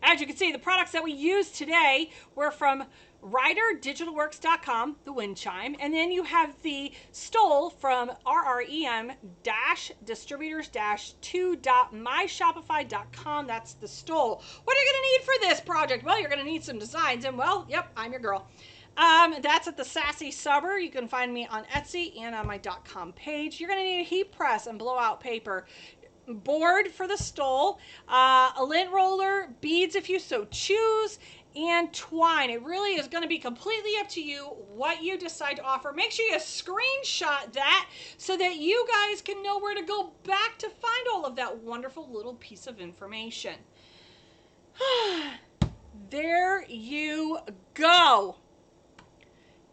As you can see, the products that we used today were from RiderDigitalWorks.com, the wind chime, and then you have the stole from RREM-distributors-2.myshopify.com. That's the stole. What are you going to need for this project? Well, you're going to need some designs, and well, yep, I'm your girl. That's at the Sassy Subber. You can find me on Etsy and on my .com page. You're going to need a heat press and blowout paper, board for the stole, a lint roller, beads if you so choose, and twine. It really is going to be completely up to you what you decide to offer. Make sure you screenshot that so that you guys can know where to go back to find all of that wonderful little piece of information. There you go.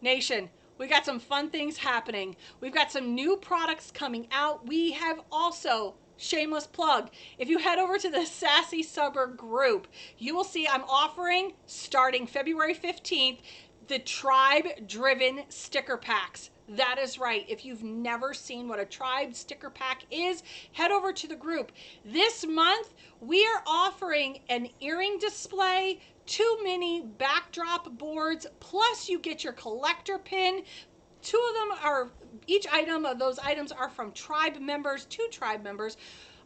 Nation, we got some fun things happening. We've got some new products coming out. We have also, shameless plug, if you head over to the Sassy Subber group, you will see I'm offering, starting February 15th, the tribe-driven sticker packs. That is right. If you've never seen what a tribe sticker pack is, head over to the group. This month, we are offering an earring display, 2 mini backdrop boards, plus you get your collector pin. 2 of them are, each item of those items are from tribe members, 2 tribe members.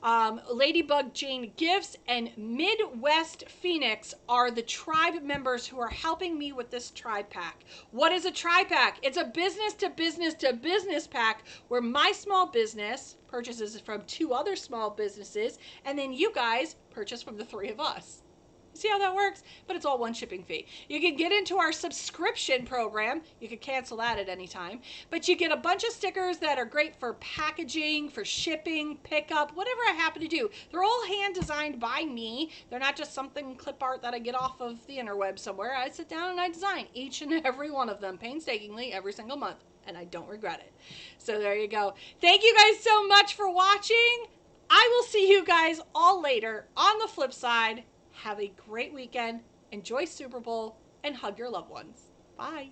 Ladybug Jane Gifts and Midwest Phoenix are the tribe members who are helping me with this tribe pack. What is a tribe pack? It's a business to business to business pack where my small business purchases from 2 other small businesses, and then you guys purchase from the 3 of us. See how that works? But it's all one shipping fee. You can get into our subscription program. You can cancel that at any time. But you get a bunch of stickers that are great for packaging, for shipping, pickup, whatever I happen to do. They're all hand designed by me. They're not just something clip art that I get off of the interweb somewhere. I sit down and I design each and every one of them painstakingly every single month. And I don't regret it. So there you go. Thank you guys so much for watching. I will see you guys all later on the flip side. Have a great weekend, enjoy Super Bowl, and hug your loved ones. Bye.